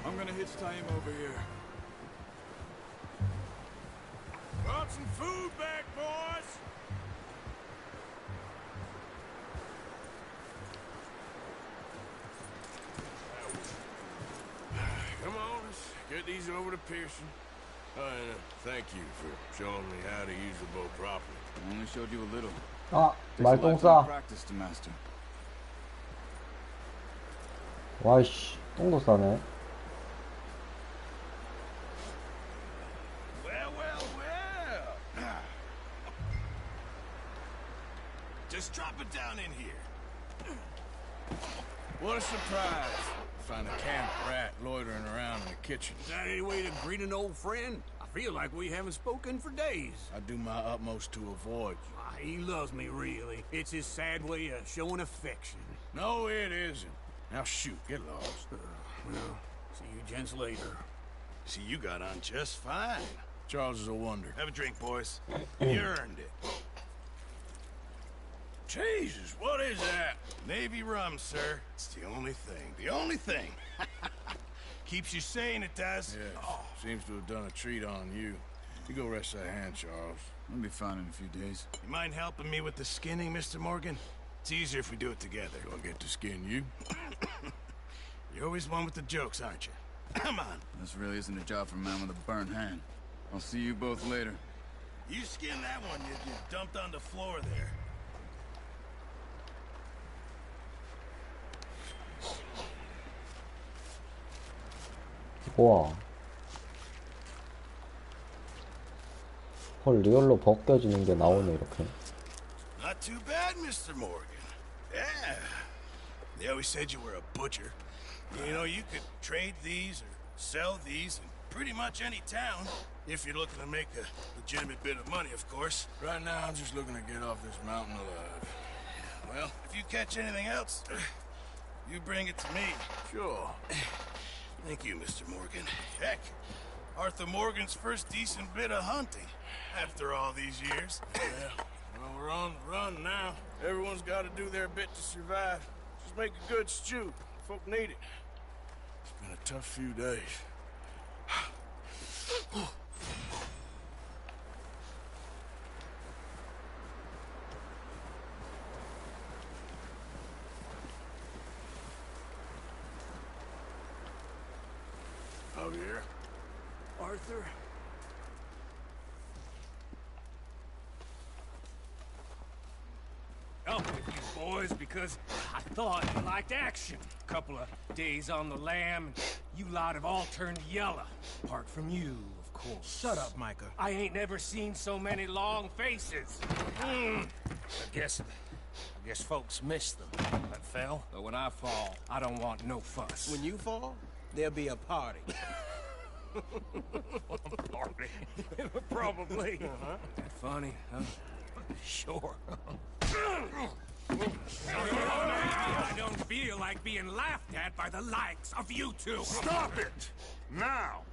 I'm gonna hitch Taima over here. Brought some food back, boys! Come on, let's get these over to Pearson. And thank you for showing me how to use the bow properly. I only showed you a little. 아, Takes a lifetime 말똥 of 싸. practice to master. 와이씨, 똥도 싸네. Well, well, well. Just drop it down in here. What a surprise. Find a camp rat loitering around in the kitchen. Is that any way to greet an old friend? I feel like we haven't spoken for days. I do my utmost to avoid you. He loves me, really. It's his sad way of showing affection. No, it isn't. Now shoot, get lost. Well, see you gents later. See, you got on just fine. Charles is a wonder. Have a drink, boys. You earned it. Jesus, what is that? Navy rum, sir. It's the only thing. The only thing. Keeps you sane, it does. Yeah, seems to have done a treat on you. You go rest that hand, Charles. I'll be fine in a few days. You mind helping me with the skinning, Mr. Morgan? It's easier if we do it together. Do I get to skin you? You're always one with the jokes, aren't you? Come on. This really isn't a job for a man with a burnt hand. I'll see you both later. You skin that one you dumped on the floor there. 우와. 헐, 리얼로 벗겨지는 게 나오네, 이렇게. Not too bad, Mr. Morgan. Yeah. They always said you were a butcher. You know, you could trade these or sell these in pretty much any town, if you're looking to make a legitimate bit of money, of course. Right now, I'm just looking to get off this mountain alive. Well, if you catch anything else, you bring it to me. Sure. Thank you, Mr. Morgan. Heck, Arthur Morgan's first decent bit of hunting, after all these years. Yeah, well, we're on the run now. Everyone's got to do their bit to survive. Just make a good stew. Folk need it. It's been a tough few days. Javier? Arthur? Up with you boys because I thought you liked action. Couple of days on the lam, and you lot have all turned yellow. Apart from you, of course. Shut up, Micah. I ain't never seen so many long faces. I guess folks miss them. That fell. But when I fall, I don't want no fuss. When you fall, there'll be a party. Party? Probably. That funny, huh? Sure. I don't feel like being laughed at by the likes of you two. Stop it! Now!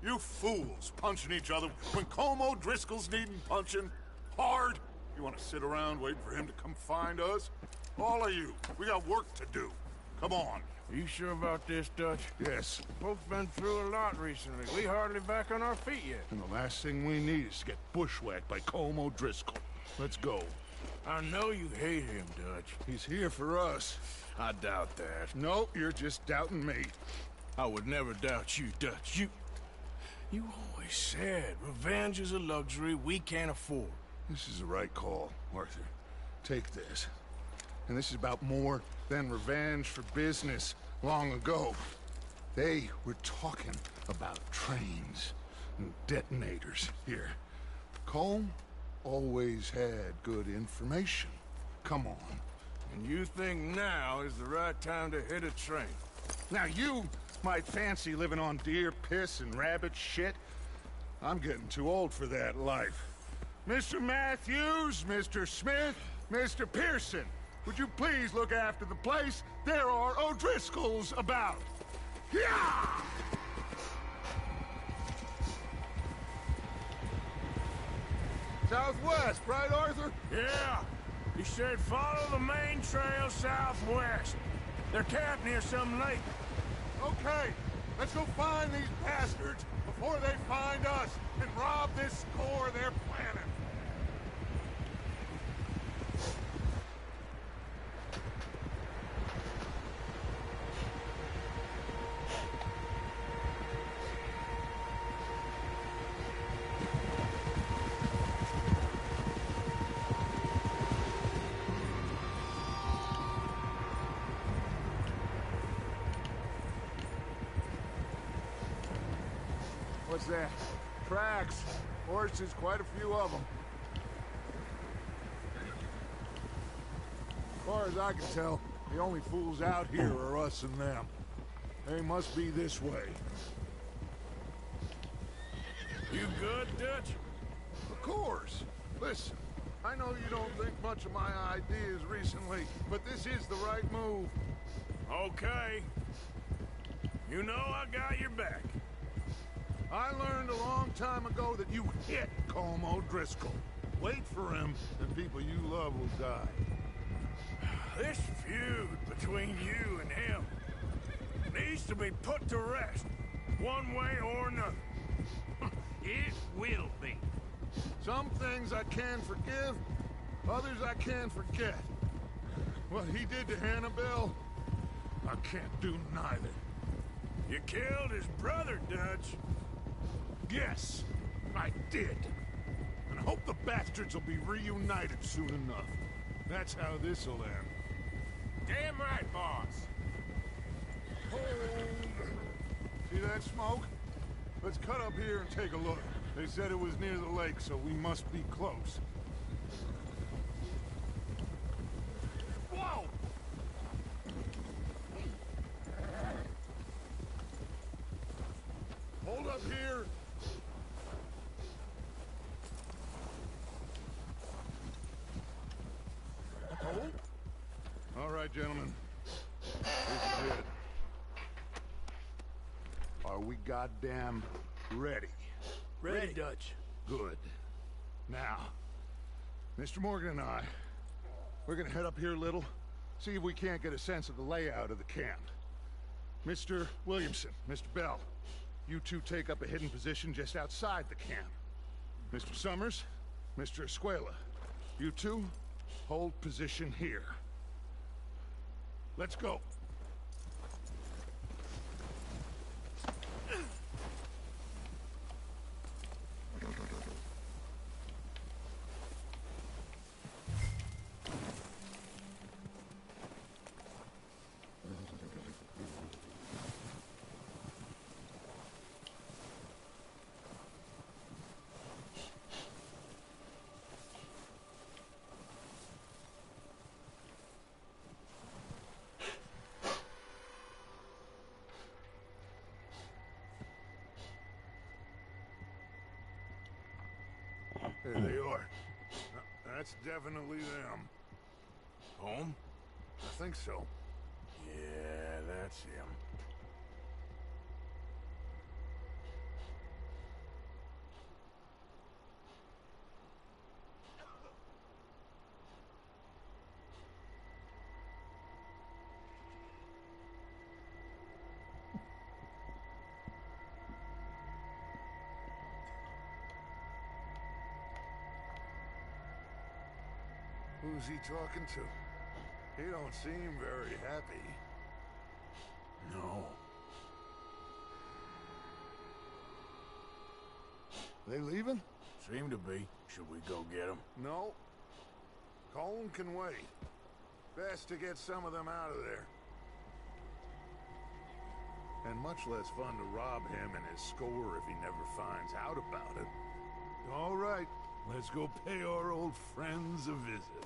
You fools punching each other when Como Driscoll's needing punching hard. You want to sit around waiting for him to come find us? All of you, we got work to do. Come on. Are you sure about this, Dutch? Yes. Folks been through a lot recently. We hardly back on our feet yet. And the last thing we need is to get bushwhacked by Como Driscoll. Let's go. I know you hate him, Dutch. He's here for us. I doubt that. No, you're just doubting me. I would never doubt you, Dutch. You always said revenge is a luxury we can't afford. This is the right call, Arthur. Take this. And this is about more than revenge for business long ago. They were talking about trains and detonators here. Colm always had good information. Come on. And you think now is the right time to hit a train? Now you might fancy living on deer piss and rabbit shit. I'm getting too old for that life. Mr. Matthews, Mr. Smith, Mr. Pearson, would you please look after the place? There are O'Driscolls about. Yeah! Southwest, right, Arthur? Yeah. He said follow the main trail southwest. They're camped near some lake. Okay, let's go find these bastards before they find us and rob this score they're planning. What's that? Tracks. Horses, quite a few of them. far as I can tell, the only fools out here are us and them. They must be this way. You good, Dutch? Of course. Listen, I know you don't think much of my ideas recently, but this is the right move. Okay. You know I got your back. I learned a long time ago that you hit Colm O'Driscoll. Wait for him, and people you love will die. This feud between you and him needs to be put to rest, one way or another. It will be. Some things I can forgive, others I can't forget. What he did to Annabelle, I can't do neither. You killed his brother, Dutch. Yes, I did. And I hope the bastards will be reunited soon enough. That's how this'll end. Damn right, boss. See that smoke? Let's cut up here and take a look. They said it was near the lake, so we must be close. Whoa! Hold up here. Hold. All right, gentlemen. This is it. Are we goddamn ready? Ready, Dutch. Good. Now, Mr. Morgan and I, we're gonna head up here a little, see if we can't get a sense of the layout of the camp. Mr. Williamson, Mr. Bell, you two take up a hidden position just outside the camp. Mr. Summers, Mr. Escuela, you two hold position here. Let's go. There they are. That's definitely them. Home? I think so. Yeah, that's him. Who's he talking to? He don't seem very happy. No. They leaving? Seem to be. Should we go get them? No. Colm can wait. Best to get some of them out of there. And much less fun to rob him and his score if he never finds out about it. All right, let's go pay our old friends a visit.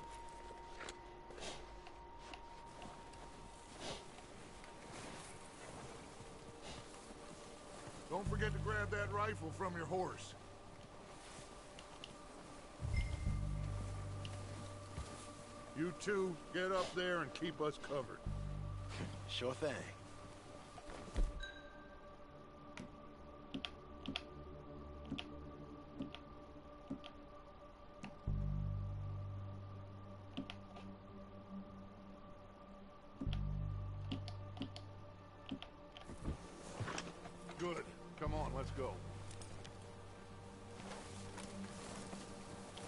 Don't forget to grab that rifle from your horse. You two, get up there and keep us covered. Sure thing. Good. Come on, let's go.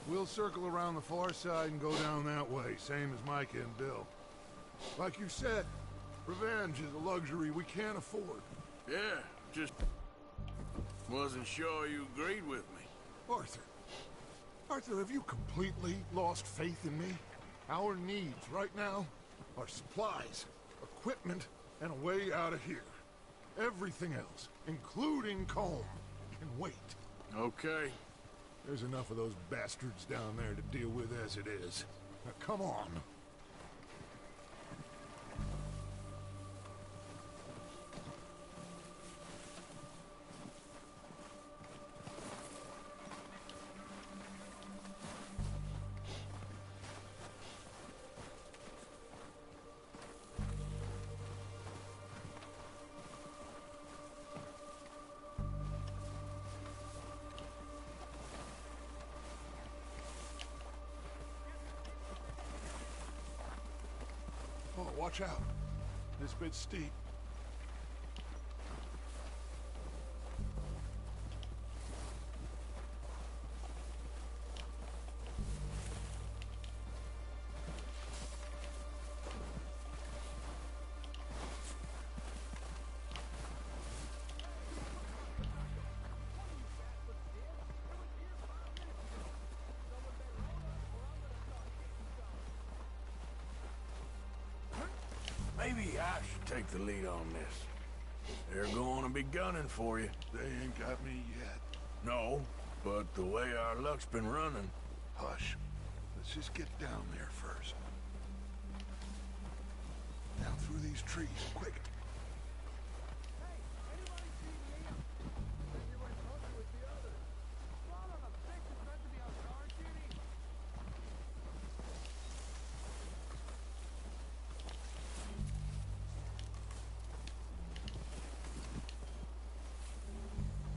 We'll circle around the far side and go down that way, same as Micah and Bill. Like you said, revenge is a luxury we can't afford. Yeah, just wasn't sure you agreed with me. Arthur. Arthur, have you completely lost faith in me? Our needs right now are supplies, equipment, and a way out of here. Everything else, including Colm, can wait. Okay. There's enough of those bastards down there to deal with as it is. Now, come on. watch out. This bit's steep. Maybe I should take the lead on this. They're going to be gunning for you. They ain't got me yet. No, but the way our luck's been running... Hush. Let's just get down there first. Down through these trees, quick.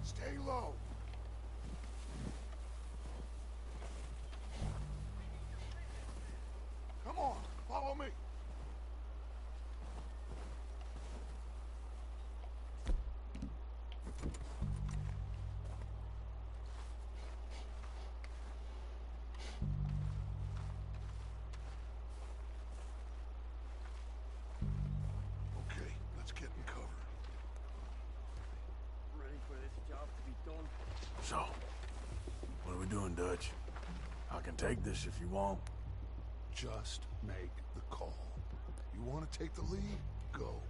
Stay low. Come on, follow me. Okay, let's get in cover. Ready for this job to be done? So, what are we doing, Dutch? I can take this if you want. Just make the call. You want to take the lead? Go.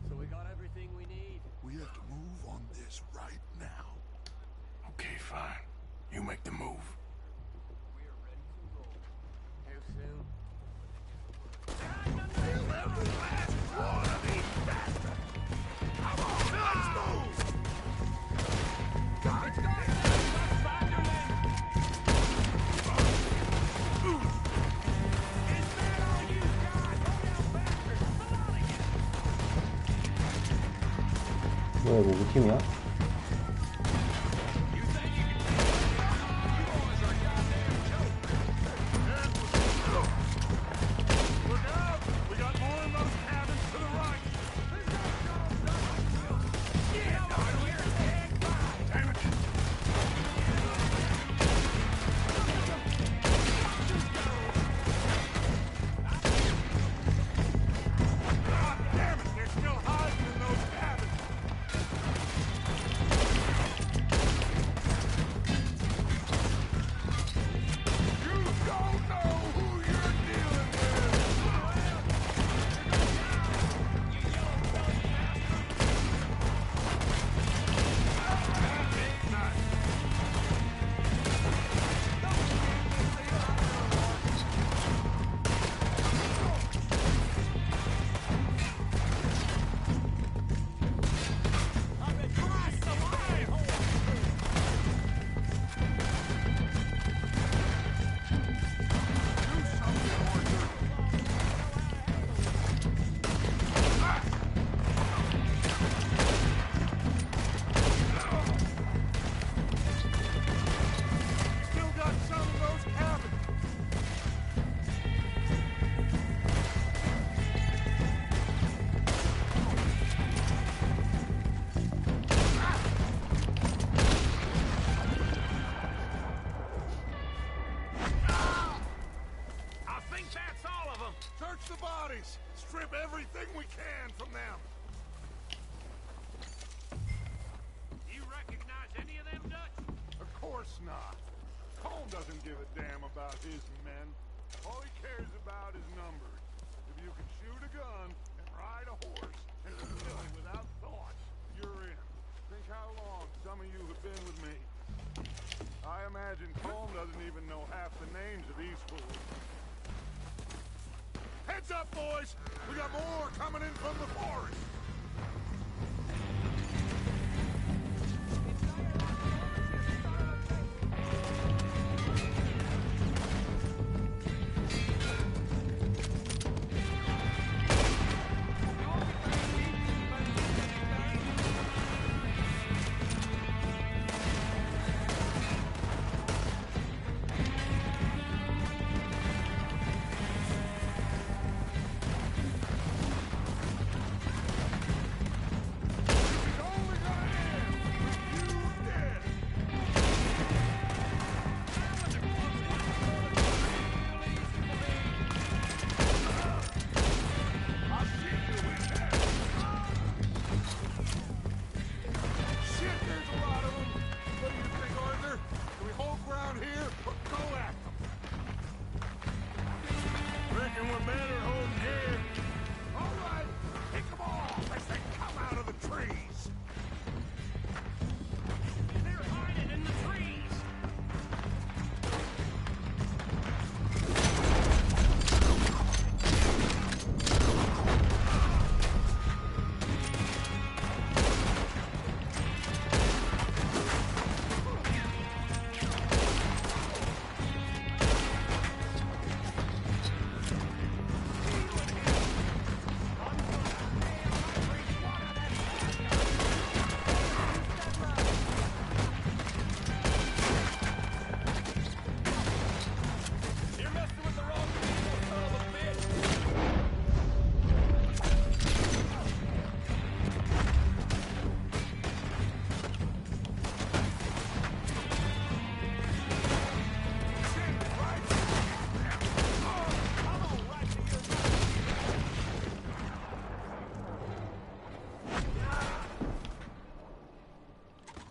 So we got everything we need. We have to move on this right now. Okay, fine. You make the move. We are ready to roll. How soon? 뭐야 이거 우리 팀이야? Search the bodies! Strip everything we can from them! You recognize any of them, Dutch? Of course not. Colm doesn't give a damn about his men. All he cares about is numbers. If you can shoot a gun and ride a horse and kill without thought, you're in. Think how long some of you have been with me. I imagine Colm doesn't even know half the names of these fools. Heads up, boys! We got more coming in from the forest!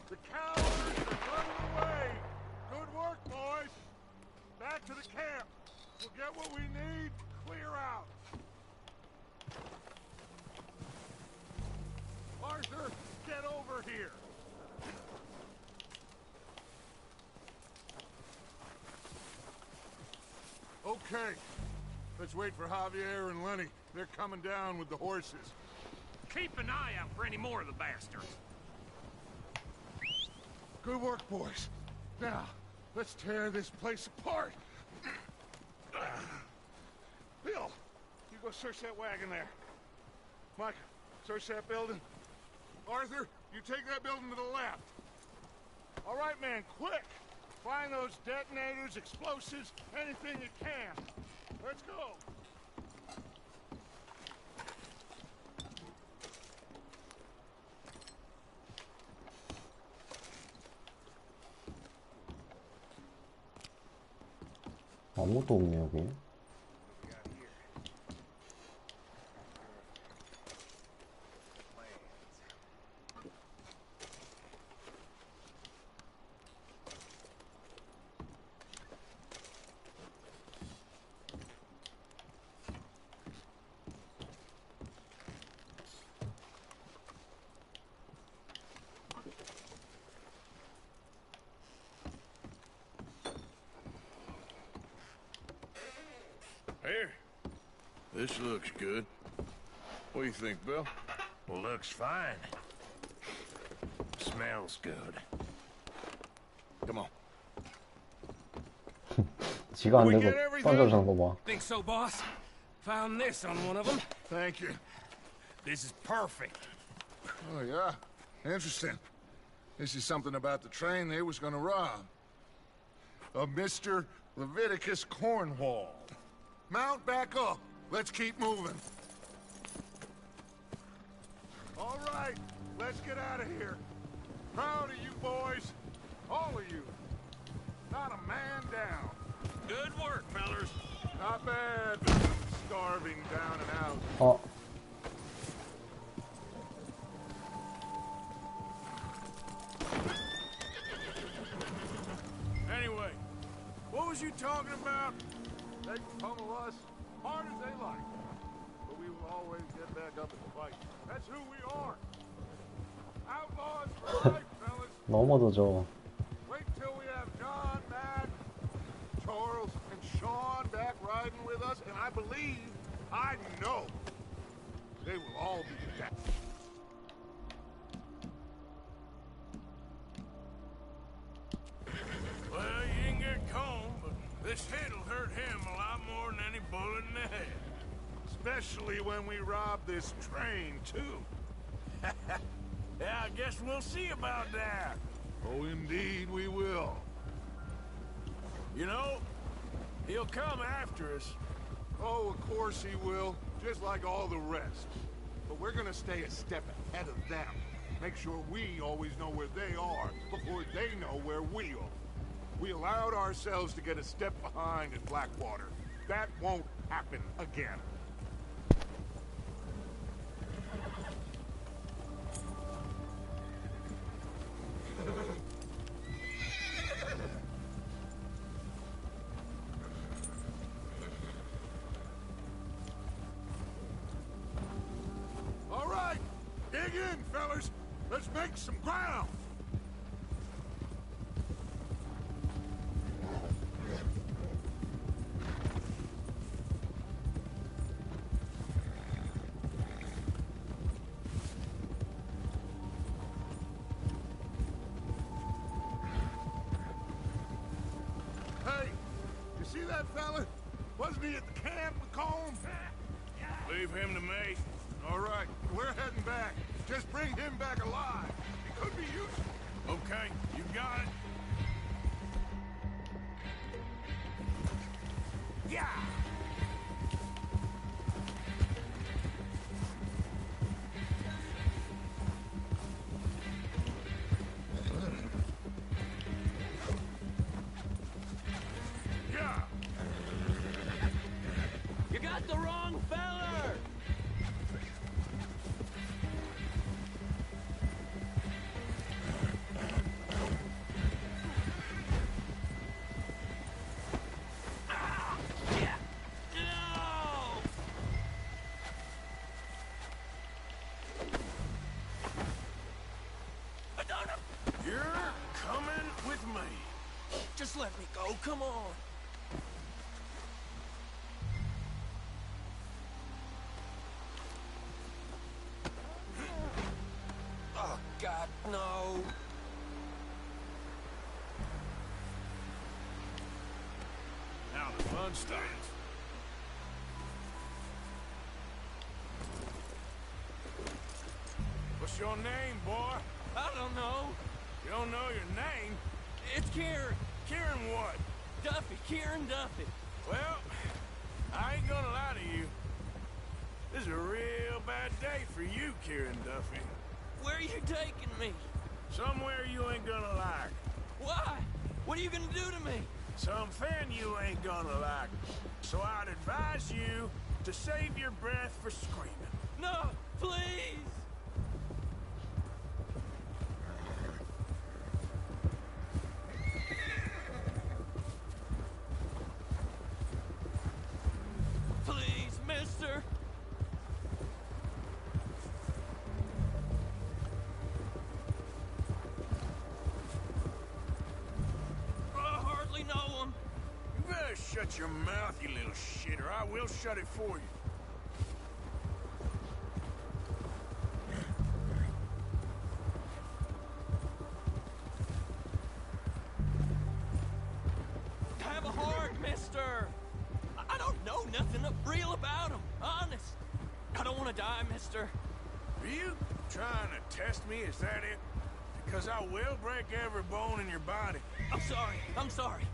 The cowards are running away! Good work, boys! Back to the camp! We'll get what we need, clear out! Arthur, get over here! Okay. Let's wait for Javier and Lenny. They're coming down with the horses. Keep an eye out for any more of the bastards. Good work, boys. Now, let's tear this place apart. Bill, you go search that wagon there. Mike, search that building. Arthur, you take that building to the left. All right, man, quick. Find those detonators, explosives, anything you can. Let's go. 아무도 없네 여기. Here. This looks good. What do you think, Bill? Looks fine. Smells good. Come on. 지가 안 되고 던져주는 거 봐. Think so, boss? Found this on one of them. Thank you. This is perfect. Oh, yeah? Interesting. This is something about the train they was gonna rob. A Mr. Leviticus Cornwall. Mount back up. Let's keep moving. All right, let's get out of here. Proud of you boys. All of you. Not a man down. Good work, fellers. Not bad. Starving down and out. 어. Anyway, what was you talking about? They can pummel us hard as they like. But we will always get back up and fight. That's who we are. Outlaws for life, fellas. 넘어도 줘. Wait till we have John, Matt, Charles, and Sean back riding with us, and I believe, I know, they will all be back. Well, you didn't get Combe, but this hit'll hurt him a lot more than any bullet in the head. Especially when we rob this train, too. Yeah, I guess we'll see about that. Oh, indeed we will. You know, he'll come after us. Oh, of course he will, just like all the rest. But we're gonna stay a step ahead of them. Make sure we always know where they are before they know where we are. We allowed ourselves to get a step behind at Blackwater. That won't happen again. All right, dig in, fellas. Let's make some ground. Hey, you see that fella? Wasn't he at the camp with Colm? Leave him to me. All right, we're heading back. Just bring him back alive. He could be useful. Okay, you got it. Yeah! Yeah! You got the wrong feller! You're coming with me. Just let me go, come on. Oh, God, no. Now the fun starts. What's your name, boy? I don't know. You don't know your name? It's Kieran. Kieran what? Duffy, Kieran Duffy. Well, I ain't gonna lie to you. This is a real bad day for you, Kieran Duffy. Where are you taking me? Somewhere you ain't gonna like. Why? What are you gonna do to me? Something you ain't gonna like. So I'd advise you to save your breath for screaming. No, please! Please, mister! I hardly know him. You better shut your mouth, you little shit, or I will shut it for you. Have a heart, mister! I don't know nothing real about him, honest. I don't want to die, mister. Are you trying to test me? Is that it? Because I will break every bone in your body. I'm sorry.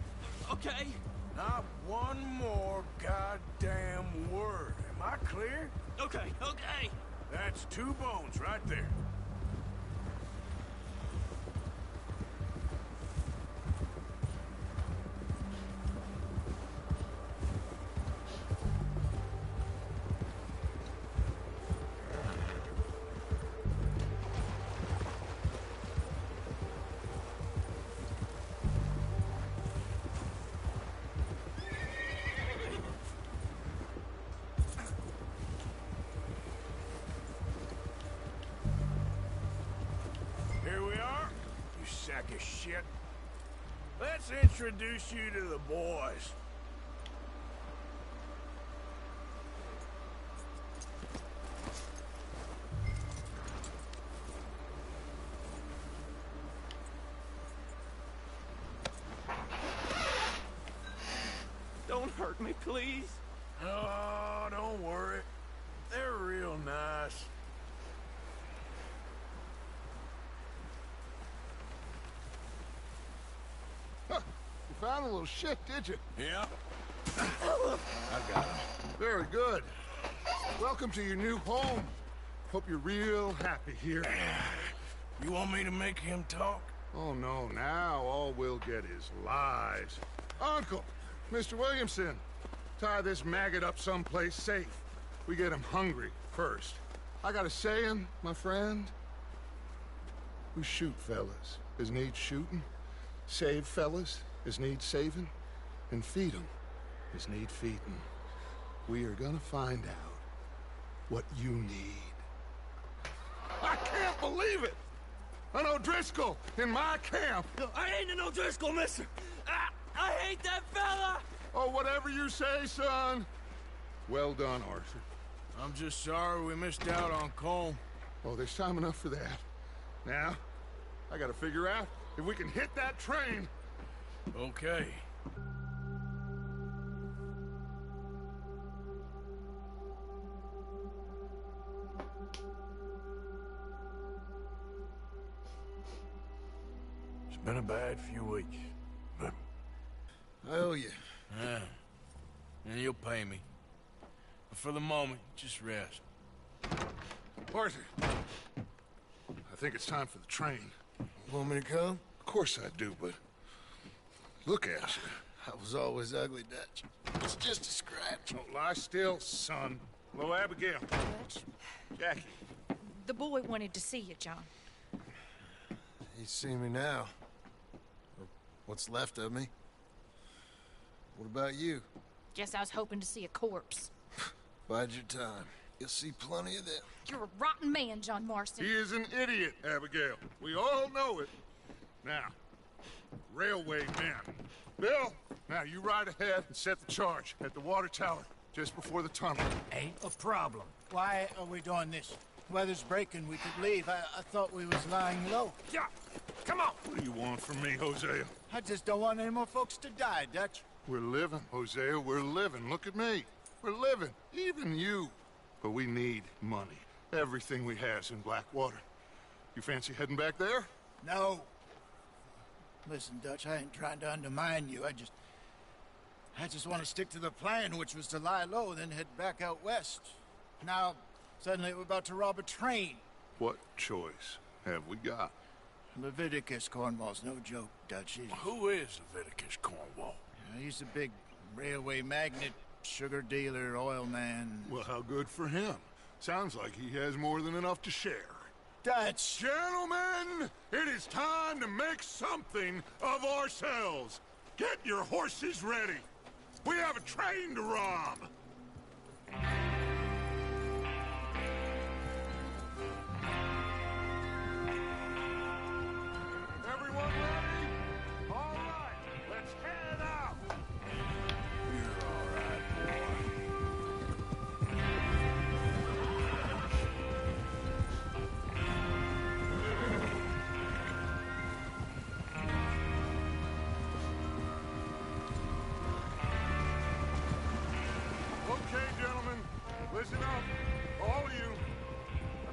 Okay? Not one more goddamn word. Am I clear? Okay. That's 2 bones right there. Here we are, you sack of shit. Let's introduce you to the boys. Don't hurt me, please. Oh, don't worry. They're real nice. You found a little shit, did you? Yeah. I got him. Very good. Welcome to your new home. Hope you're real happy here. You want me to make him talk? Oh, no. Now all we'll get is lies. Uncle, Mr. Williamson, tie this maggot up someplace safe. We get him hungry first. I got a saying, my friend. We shoot fellas as need shooting, save fellas as need saving, and feed 'em as need feeding. We are gonna find out what you need. I can't believe it! An O'Driscoll in my camp! I ain't an O'Driscoll, mister! I hate that fella! Oh, whatever you say, son. Well done, Arthur. I'm just sorry we missed out on Colm. Oh, there's time enough for that. Now, I gotta figure out if we can hit that train. Okay. It's been a bad few weeks, but I owe you. yeah, and you'll pay me. But for the moment, just rest. Arthur, I think it's time for the train. Want me to come? Of course I do, but look at you. I was always ugly, Dutch. It's just a scratch. Don't lie still, son. Hello, Abigail. Dutch, Jackie. the boy wanted to see you, John. He's seen me now. Or what's left of me. What about you? Guess I was hoping to see a corpse. Bide your time. You'll see plenty of them. You're a rotten man, John Marston. He is an idiot, Abigail. We all know it. Now, railway men. Bill, now you ride ahead and set the charge at the water tower just before the tunnel. Ain't a problem. Why are we doing this? Weather's breaking, we could leave. I thought we was lying low. Yeah, come on. What do you want from me, Hosea? I just don't want any more folks to die, Dutch. We're living, Hosea, we're living. Look at me. We're living, even you. But we need money. Everything we has in Blackwater. You fancy heading back there? No. Listen, Dutch, I ain't trying to undermine you. I just want to stick to the plan, which was to lie low, then head back out west. Now, suddenly we're about to rob a train. What choice have we got? Leviticus Cornwall's no joke, Dutch. Who is Leviticus Cornwall? He's a big railway magnate, sugar dealer, oil man. Well, how good for him. Sounds like he has more than enough to share. Dutch! Gentlemen, it is time to make something of ourselves. Get your horses ready. We have a train to rob. Everyone ready? All right, let's head out. You're all right, boy. Okay, gentlemen, listen up, all of you.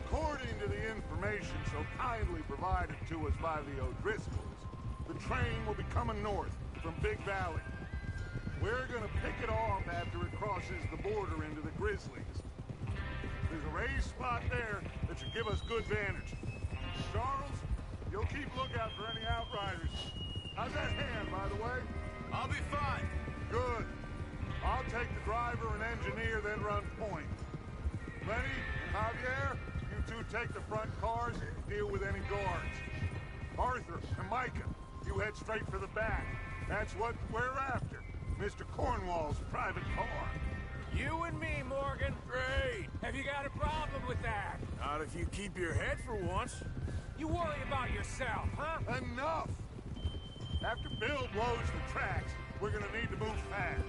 According to the information so kindly provided to us by the O'Driscolls, the train will be coming north from Big Valley. We're gonna pick it off after it crosses the border into the Grizzlies. There's a raised spot there that should give us good vantage. Charles, you'll keep lookout for any outriders. How's that hand, by the way? I'll be fine. Good. I'll take the driver and engineer, then run point. Lenny and Javier, you two take the front cars and deal with any guards. Arthur and Micah, you head straight for the back. That's what we're after. Mr. Cornwall's private car. You and me, Morgan. Great. Have you got a problem with that? Not if you keep your head for once. You worry about yourself, huh? Enough! After Bill blows the tracks, we're gonna need to move fast.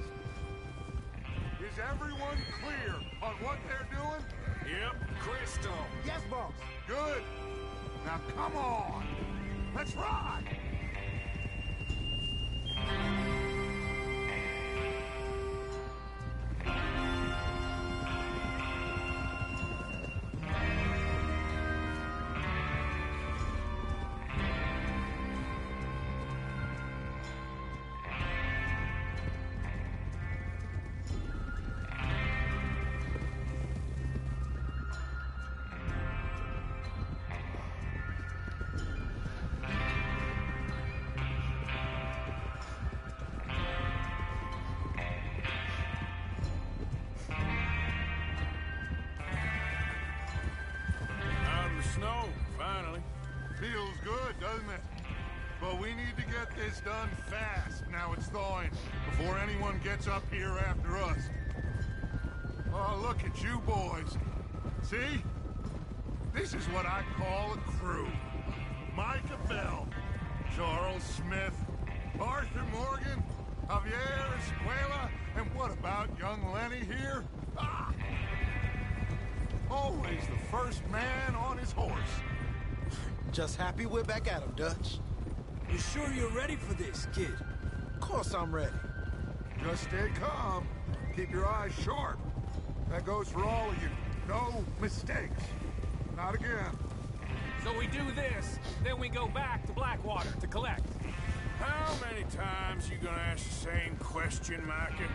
Is everyone clear on what they're doing? Yep. Crystal. Yes, boss. Good. Now come on. Let's ride. Snow, finally. Feels good, doesn't it? But we need to get this done fast, now it's thawing, before anyone gets up here after us. Oh, look at you boys. See? This is what I call a crew. Micah Bell, Charles Smith, Arthur Morgan, Javier Escuela, and what about young Lenny here? Ah! Always the first man on his horse. Just happy we're back at him, Dutch. You sure you're ready for this, kid? Of course I'm ready. Just stay calm. Keep your eyes sharp. That goes for all of you. No mistakes. Not again. So we do this, then we go back to Blackwater to collect. How many times you gonna ask the same question, Micah?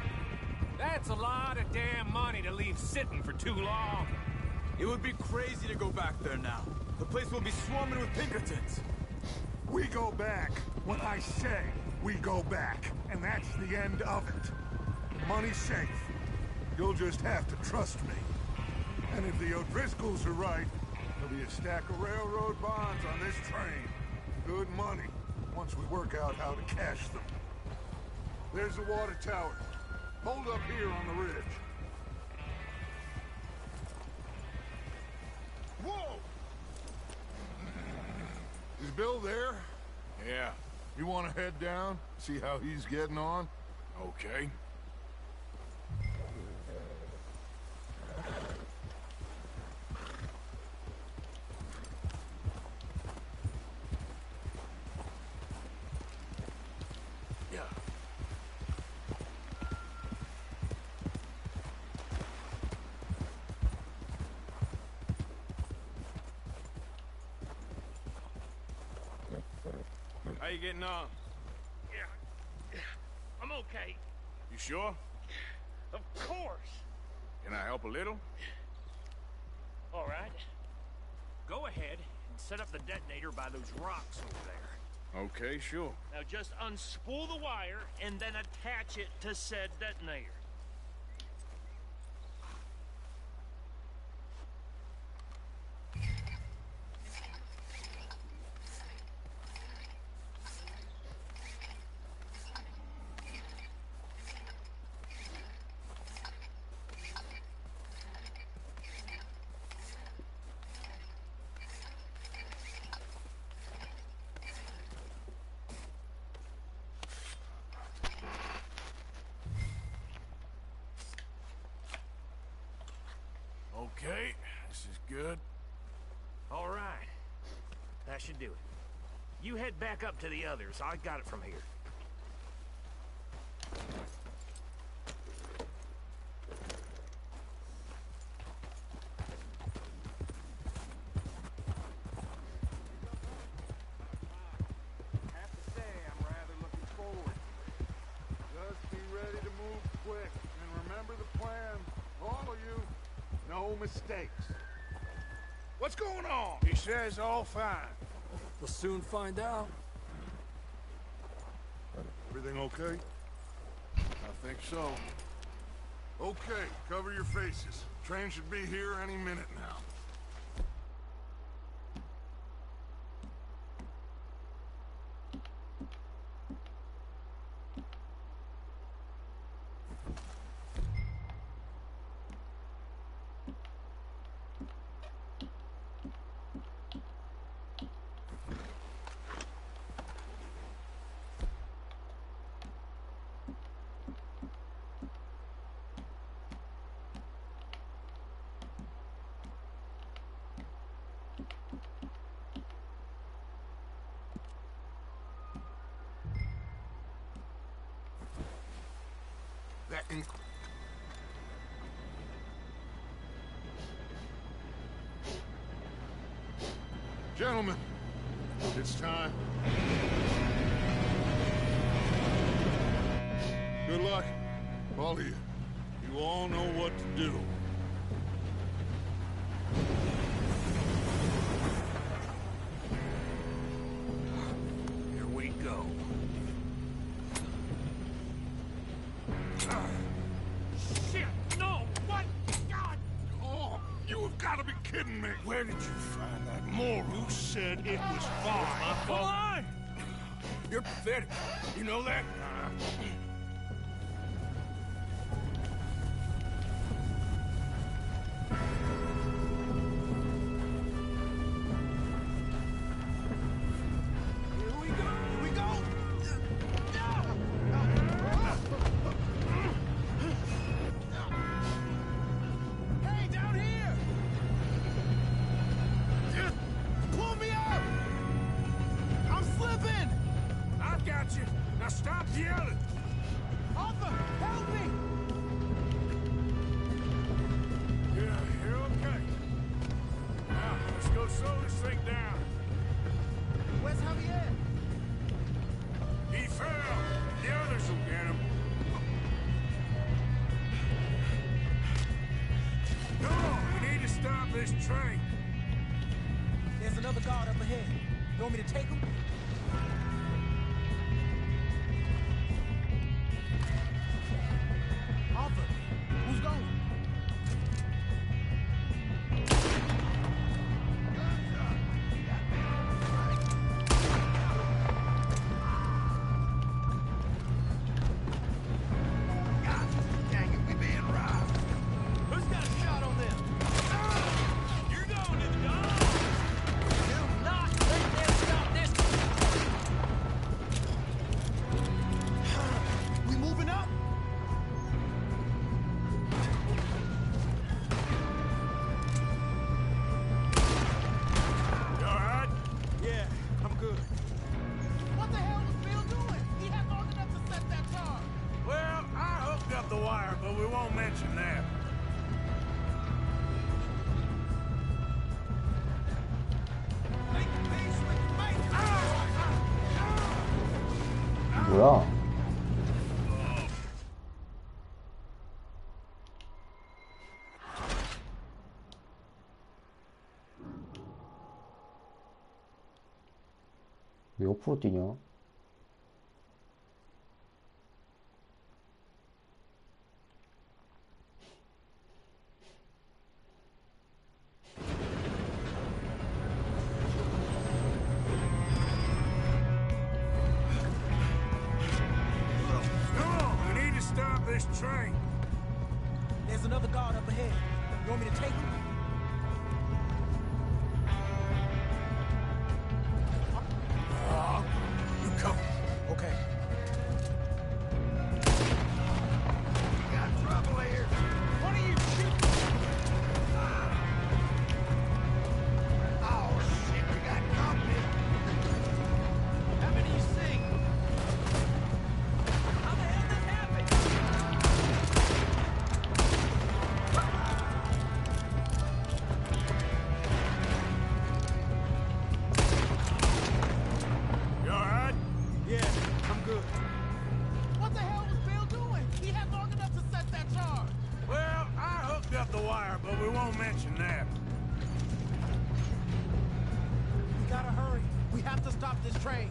That's a lot of damn money to leave sitting for too long. It would be crazy to go back there now. The place will be swarming with Pinkertons. We go back when I say we go back, and that's the end of it. The money's safe. You'll just have to trust me. And if the O'Driscolls are right, there'll be a stack of railroad bonds on this train. Good money, once we work out how to cash them. There's the water tower. Hold up here on the ridge. Whoa! Is Bill there? Yeah. You want to head down, see how he's getting on? Okay. How you getting on? Yeah. I'm okay. You sure? Of course. Can I help a little? All right. Go ahead and set up the detonator by those rocks over there. Okay, sure. Now just unspool the wire and then attach it to said detonator. Okay, this is good. All right. That should do it. You head back up to the others. I got it from here. I have to say, I'm rather looking forward. Just be ready to move quick, and remember the plan. All of you, no mistakes. What's going on? He says all fine. We'll soon find out. Everything okay? I think so. Okay, cover your faces. Train should be here any minute now. Gentlemen, it's time. Good luck, all of you. You all know what to do. Here we go. Shit! No! What? God! Oh, you have got to be kidding me. Where did you find that moron? You said it was fine. Come on! You're pathetic. You know that? Here we go! Here we go! Hey, down here! Pull me up! I'm slipping! I've got you. Now stop yelling! Arthur, help me! Yeah, you're okay. Now, let's go slow this thing down. Where's Javier? He fell. The others will get him. Come on, we need to stop this train. There's another guard up ahead. You want me to take him? Arthur, who's going? Dang it, we being robbed. Who's got a shot on them? You're going to the dog. Do not let them stop this. won't mention that. 뭐야? 왜 옆으로 뛰냐? This train. There's another guard up ahead. You want me to take him? You come. Okay. We got trouble here. What are you shooting? Oh, shit, we got company. How many you see? How the hell did this happen? You alright? Yeah, I'm good. What the hell was Bill doing? He had long enough to set that charge. Well, I hooked up the wire, but we won't mention that. We gotta hurry. We have to stop this train.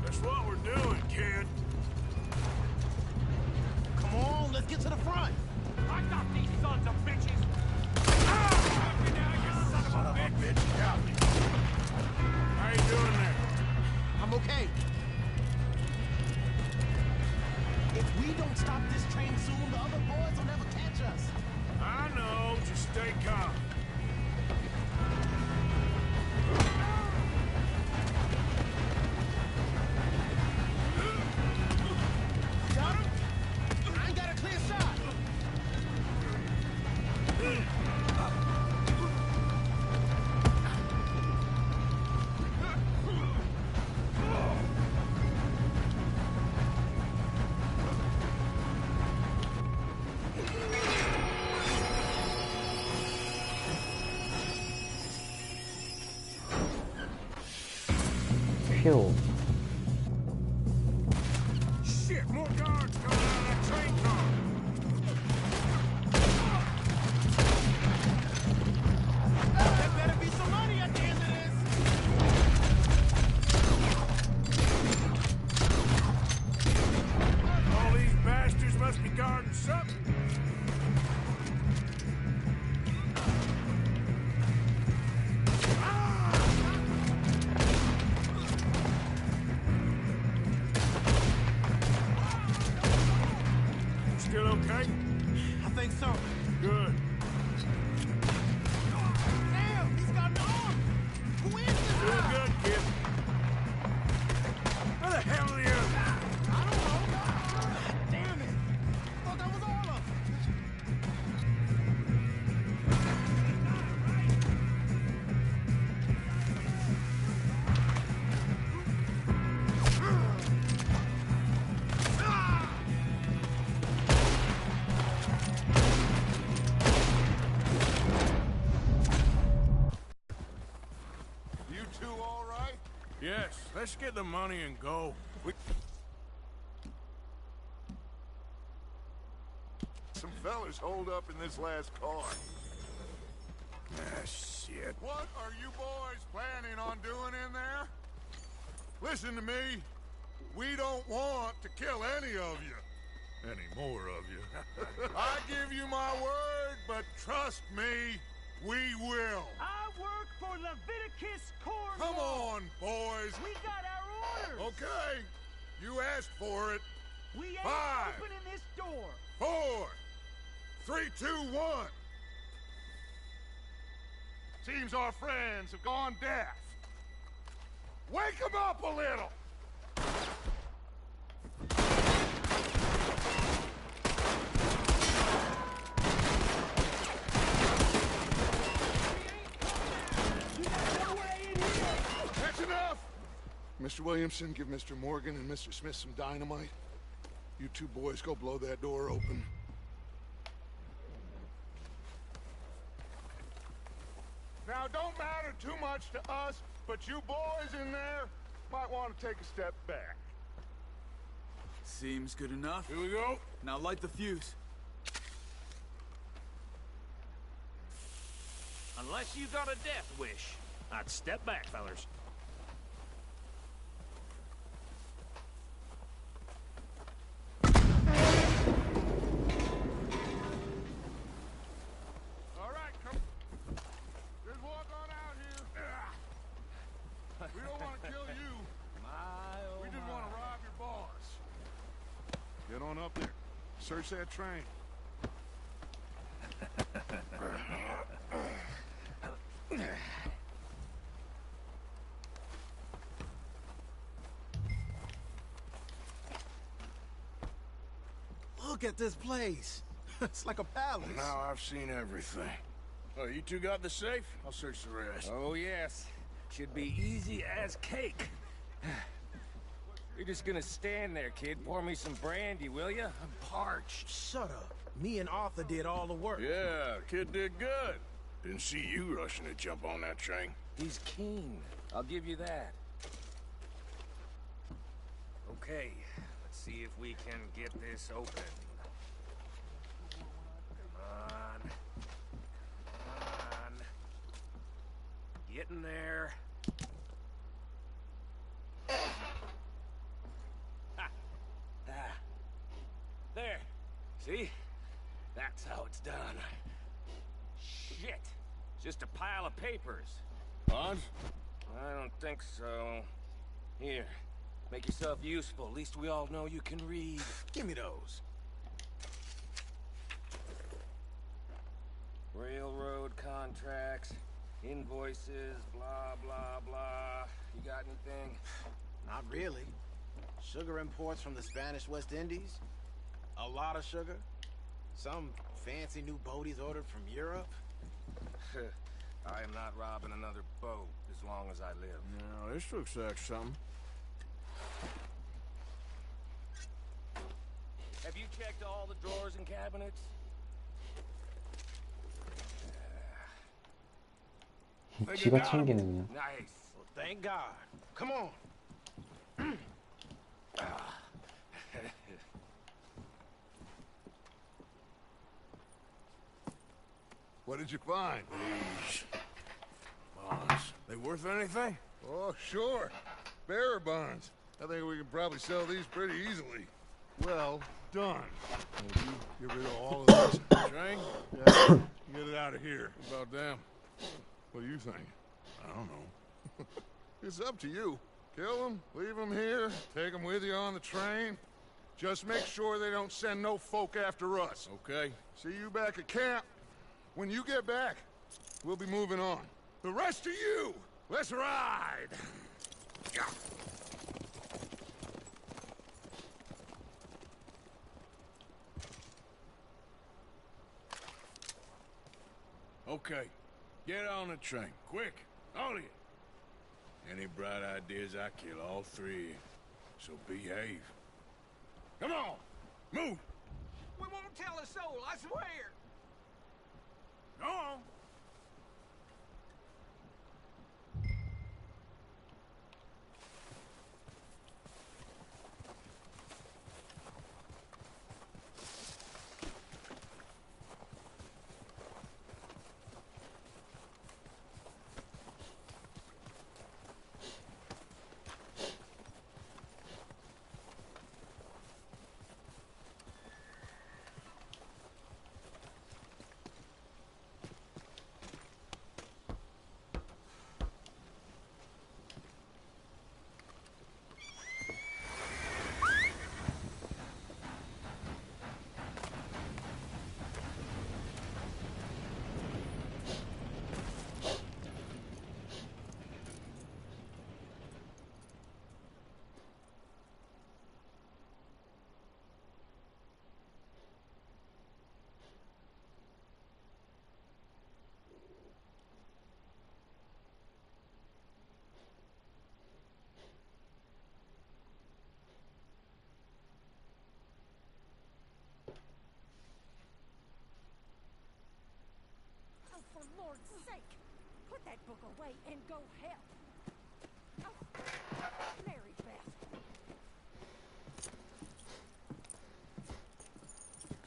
That's what we're doing, kid. Come on, let's get to the front. I got these sons of bitches! Help me now, you son of a bitch! Help me. How you doing there? I'm okay. If we don't stop this train soon, the other boys will never catch us. I know, just stay calm. Got him? I ain't got a clear shot. 휴. Shit, more guards coming out of that train car. There better be some money at the end of this. All these bastards must be guarding something. Still okay? I think so. Good. Damn, he's got an arm. Who is this Doing guy? good, kid. Where the hell are you? I don't know. Damn it. I thought that was all of them. You two all right? Yes, let's get the money and go. Some fellas holed up in this last car. Ah, shit. What are you boys planning on doing in there? Listen to me. We don't want to kill any of you. Any more of you. I give you my word, but trust me, we will. I work for Leviticus Corps. Come on, boys. We got our orders. Okay. You asked for it. We ain't 5, opening this door. 4, 3, 2, 1. Seems our friends have gone deaf. Wake them up a little. That's enough! Mr. Williamson, give Mr. Morgan and Mr. Smith some dynamite. You two boys go blow that door open. too much to us, but you boys in there might want to take a step back. Seems good enough. Here we go. Now light the fuse. Unless you got a death wish, I'd step back, fellers. All right, come. Just walk on out here. We don't want to kill you. We just want to rob your boss. Get on up there. Search that train. Look at this place. It's like a palace. Now I've seen everything. Oh, you two got the safe? I'll search the rest. Oh, yes. Should be easy as cake. You're just gonna stand there, kid. Pour me some brandy, will ya? I'm parched. Shut up. Me and Arthur did all the work. Yeah, kid did good. Didn't see you rushing to jump on that train. He's keen. I'll give you that. Okay, let's see if we can get this open. Come on. Come on. Get in there. There. See? That's how it's done. Shit. It's just a pile of papers. Bonds? I don't think so. Here. Make yourself useful. At least we all know you can read. Give me those. Railroad contracts, invoices, blah, blah, blah. You got anything? Not really. Sugar imports from the Spanish West Indies. A lot of sugar. Some fancy new boat he's ordered from Europe. I am not robbing another boat as long as I live. No, this looks like something. Have you checked all the drawers and cabinets? 지가 챙기네 그냥. Nice. Well, thank God. Come on. What did you find? These bonds. They worth anything? Oh, sure. Bearer bonds. I think we can probably sell these pretty easily. Well done. Will you get rid of all of this? Train? Yeah. Get it out of here. About them. What do you think? I don't know. It's up to you. Kill them, leave them here, take them with you on the train. Just make sure they don't send no folk after us. Okay. See you back at camp. When you get back, we'll be moving on. The rest of you, let's ride! Okay. Get on the train. Quick. All of you. Any bright ideas, I kill all three. So behave. Come on! Move! We won't tell a soul, I swear. Go on! book away and go help. Oh, Mary Beth.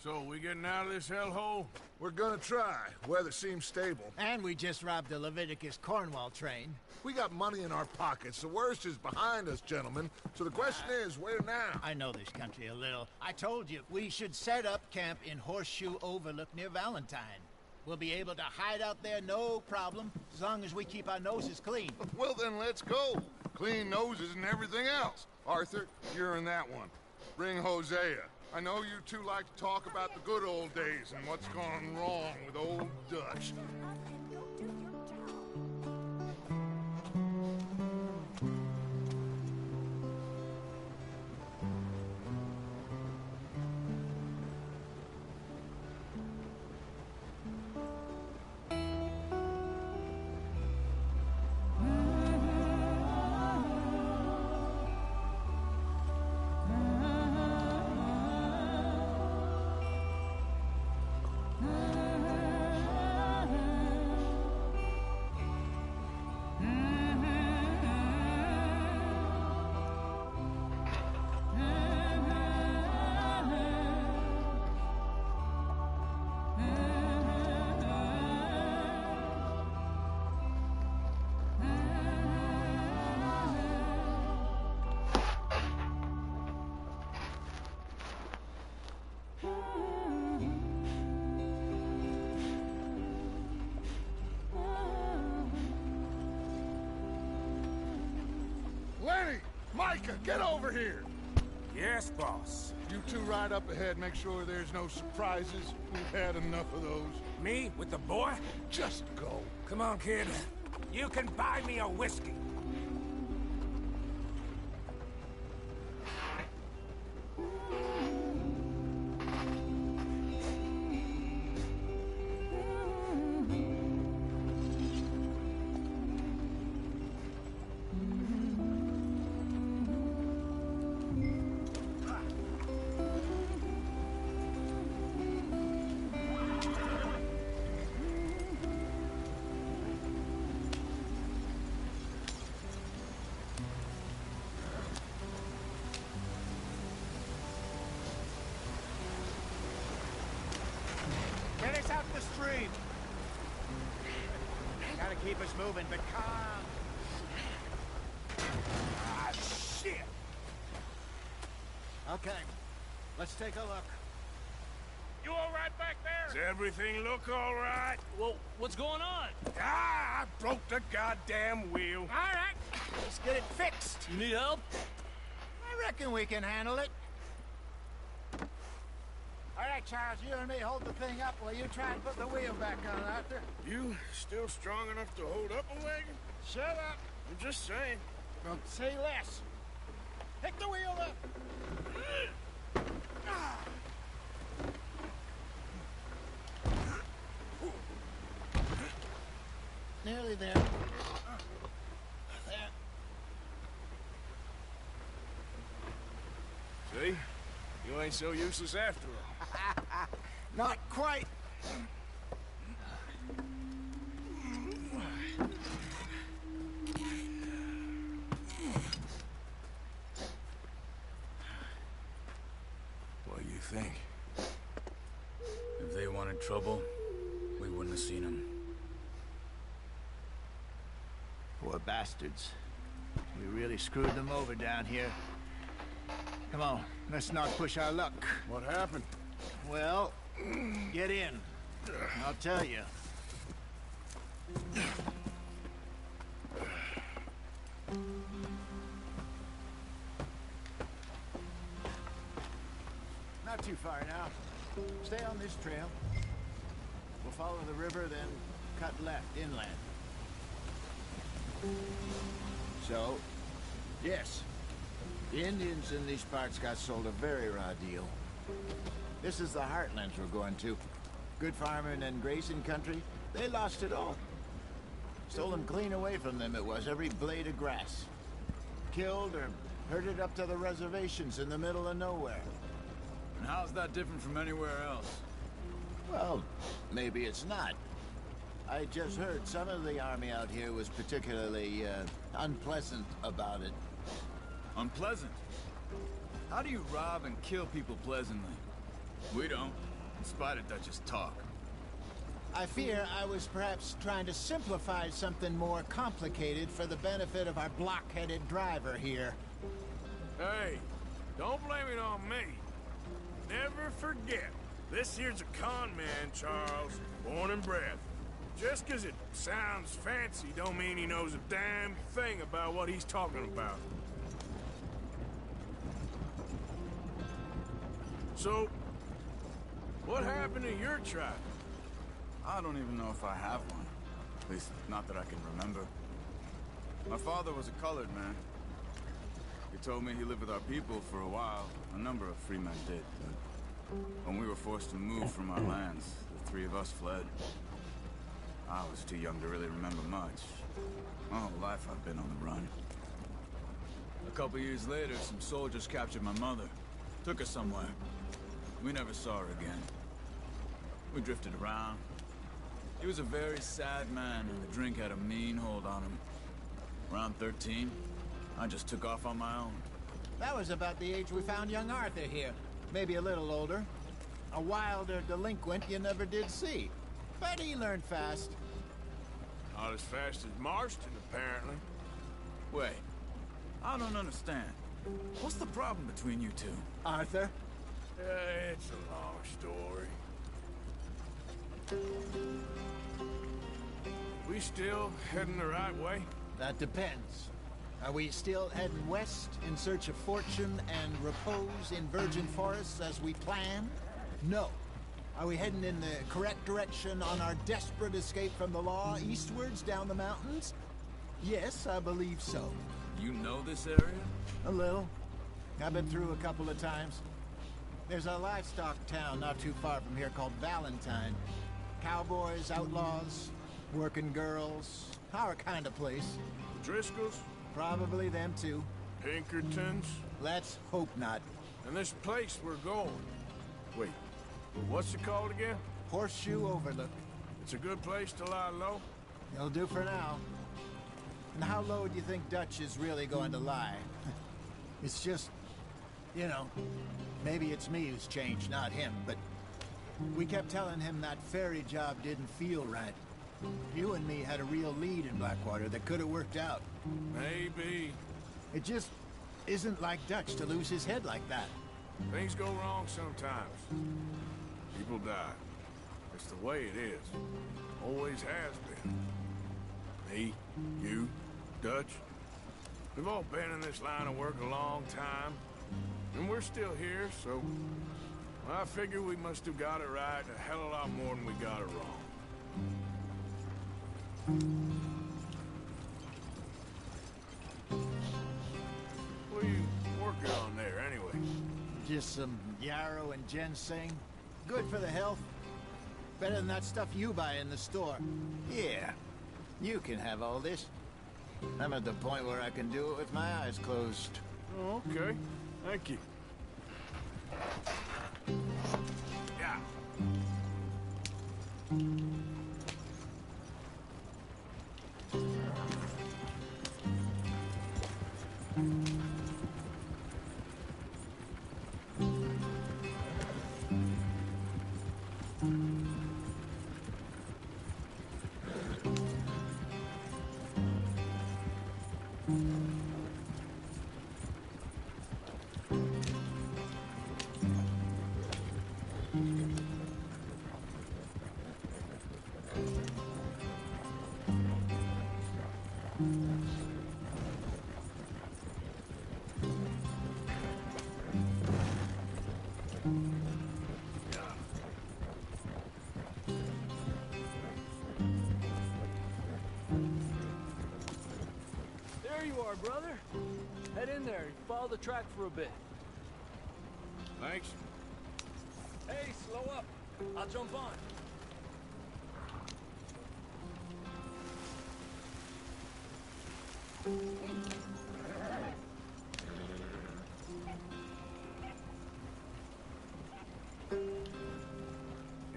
So, we getting out of this hellhole? We're gonna try. Weather seems stable. And we just robbed the Leviticus Cornwall train. We got money in our pockets. The worst is behind us, gentlemen. So the question is, where now? I know this country a little. I told you, we should set up camp in Horseshoe Overlook near Valentine. We'll be able to hide out there, no problem, as long as we keep our noses clean. Well, then let's go. Clean noses and everything else. Arthur, you're in that one. Bring Hosea. I know you two like to talk about the good old days and what's gone wrong with old Dutch. Lenny! Micah, get over here! Yes, boss. You two ride up ahead, make sure there's no surprises. We've had enough of those. Me with the boy? Just go. Come on, kid. You can buy me a whiskey. Get us out the stream. Gotta keep us moving, but calm. Ah, shit! Okay, let's take a look. You all right back there? Does everything look all right? Well, what's going on? Ah, I broke the goddamn wheel. All right, let's get it fixed. You need help? I reckon we can handle it. All right, Charles, you and me hold the thing up while you try and put the wheel back on, Arthur. You still strong enough to hold up a wagon? Shut up. I'm just saying. Well, say less. Pick the wheel up. Nearly there. There. See? You ain't so useless after all. Not quite. What do you think? If they wanted trouble, we wouldn't have seen them. Poor bastards. We really screwed them over down here. Come on, let's not push our luck. What happened? Well, get in. I'll tell you. Not too far now. Stay on this trail. We'll follow the river, then cut left inland. So, yes, the Indians in these parts got sold a very raw deal. This is the heartlands we're going to. Good farming and grazing country, they lost it all. Stolen clean away from them it was, every blade of grass. Killed or herded up to the reservations in the middle of nowhere. And how's that different from anywhere else? Well, maybe it's not. I just heard some of the army out here was particularly, unpleasant about it. Unpleasant? How do you rob and kill people pleasantly? We don't, in spite of Dutch's talk. I fear I was perhaps trying to simplify something more complicated for the benefit of our block-headed driver here. Hey, don't blame it on me. Never forget, this here's a con man, Charles, born and bred. Just 'cause it sounds fancy don't mean he knows a damn thing about what he's talking about. So, what happened to your tribe? I don't even know if I have one. At least, not that I can remember. My father was a colored man. He told me he lived with our people for a while. A number of free men did, but when we were forced to move from our lands, the three of us fled. I was too young to really remember much. My whole life I've been on the run. A couple years later, some soldiers captured my mother. Took her somewhere. We never saw her again. We drifted around. He was a very sad man, and the drink had a mean hold on him. Around 13, I just took off on my own. That was about the age we found young Arthur here. Maybe a little older. A wilder delinquent you never did see. But he learned fast. Not as fast as Marston, apparently. Wait, I don't understand. What's the problem between you two? Arthur? It's a long story. We still heading the right way? That depends. Are we still heading west in search of fortune and repose in virgin forests as we planned? No. Are we heading in the correct direction on our desperate escape from the law eastwards down the mountains? Yes, I believe so. You know this area? A little. I've been through a couple of times. There's a livestock town not too far from here called Valentine. Cowboys, outlaws, working girls, our kind of place. Driscolls? Probably them too. Pinkertons? Let's hope not. And this place we're going. Wait, what's it called again? Horseshoe Overlook. It's a good place to lie low? It'll do for now. And how low do you think Dutch is really going to lie? It's just, you know, maybe it's me who's changed, not him, but we kept telling him that ferry job didn't feel right. You and me had a real lead in Blackwater that could have worked out. Maybe. It just isn't like Dutch to lose his head like that. Things go wrong sometimes. People die. It's the way it is. Always has been. Me, you, Dutch. We've all been in this line of work a long time. And we're still here, so I figure we must have got it right a hell of a lot more than we got it wrong. What are you working on there, anyway? Just some yarrow and ginseng. Good for the health. Better than that stuff you buy in the store. Yeah, you can have all this. I'm at the point where I can do it with my eyes closed. Oh, okay. Thank you. Yeah. There you are, brother. Head in there and follow the track for a bit. Thanks. Hey, slow up. I'll jump on.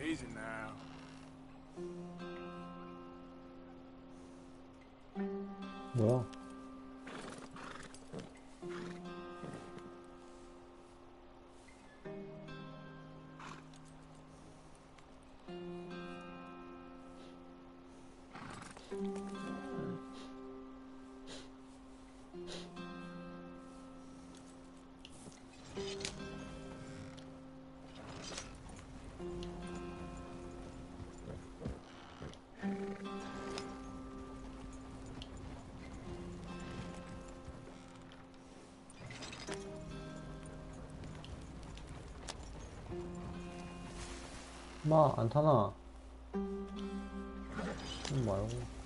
Easy now. 뭐야? 마, 안 타나? 말고.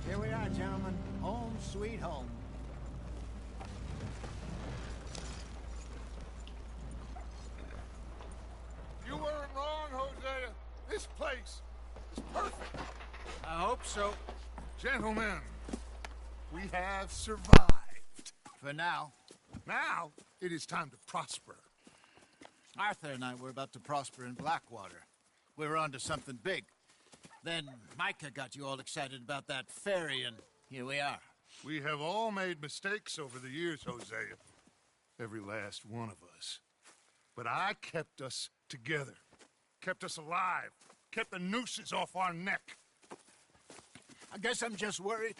Here we are, gentlemen. Home sweet home. You weren't wrong, Hosea. This place is perfect. I hope so. Gentlemen, we have survived. For now. Now, it is time to prosper. Arthur and I were about to prosper in Blackwater. We were on to something big. Then Micah got you all excited about that ferry, and here we are. We have all made mistakes over the years, Hosea. Every last one of us. But I kept us together. Kept us alive. Kept the nooses off our neck. I guess I'm just worried.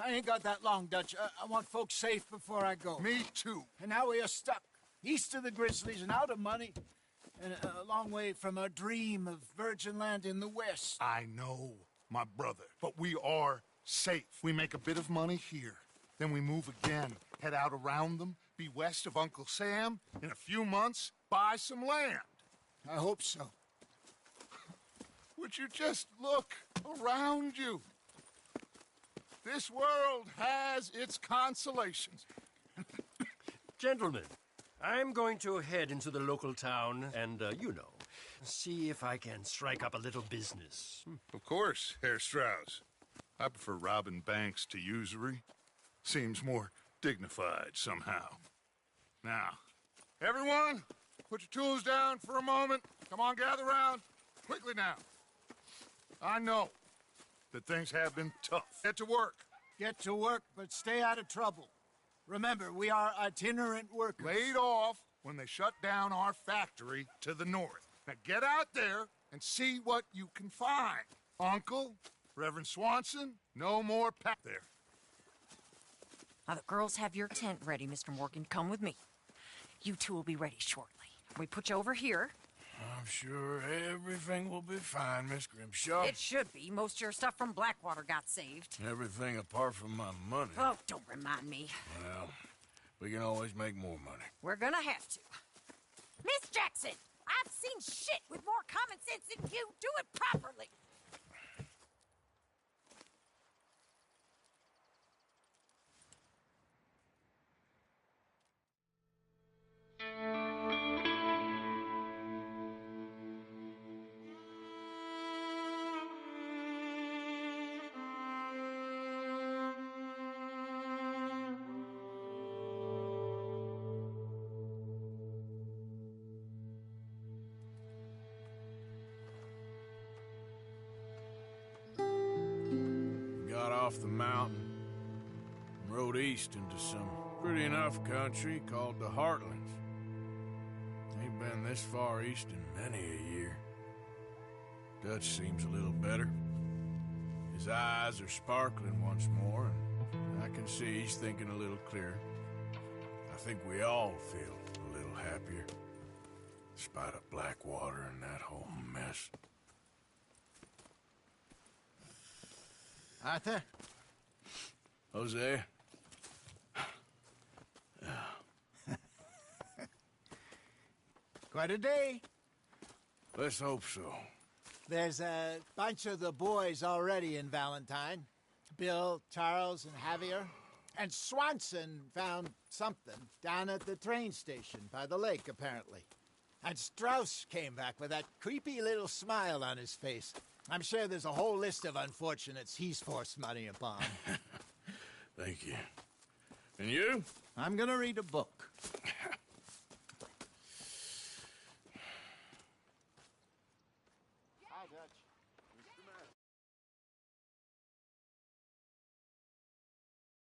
I ain't got that long, Dutch. I want folks safe before I go. Me too. And now we are stuck. East of the Grizzlies and out of money. And a long way from our dream of virgin land in the west. I know, my brother. But we are safe. We make a bit of money here. Then we move again. Head out around them. Be west of Uncle Sam. In a few months, buy some land. I hope so. Would you just look around you? This world has its consolations. Gentlemen, I'm going to head into the local town and, see if I can strike up a little business. Of course, Herr Strauss. I prefer robbing banks to usury. Seems more dignified somehow. Now, everyone, put your tools down for a moment. Come on, gather round. Quickly now. I know that things have been tough. Get to work. Get to work, but stay out of trouble. Remember, we are itinerant workers. Laid off when they shut down our factory to the north. Now get out there and see what you can find. Uncle, Reverend Swanson, no more pack there. Now the girls have your tent ready, Mr. Morgan. Come with me. You two will be ready shortly. We put you over here. I'm sure everything will be fine, Miss Grimshaw. It should be. Most of your stuff from Blackwater got saved. Everything apart from my money. Oh, don't remind me. Well, we can always make more money. We're gonna have to. Miss Jackson, I've seen shit with more common sense than you. Do it properly. Off the mountain, rode east into some pretty enough country called the Heartlands. Ain't been this far east in many a year. Dutch seems a little better. His eyes are sparkling once more, and I can see he's thinking a little clearer. I think we all feel a little happier, despite of Blackwater and that whole mess. Arthur? Jose? Quite a day. Let's hope so. There's a bunch of the boys already in Valentine. Bill, Charles, and Javier. And Swanson found something down at the train station by the lake, apparently. And Strauss came back with that creepy little smile on his face. I'm sure there's a whole list of unfortunates he's forced money upon. Thank you. And you? I'm gonna read a book.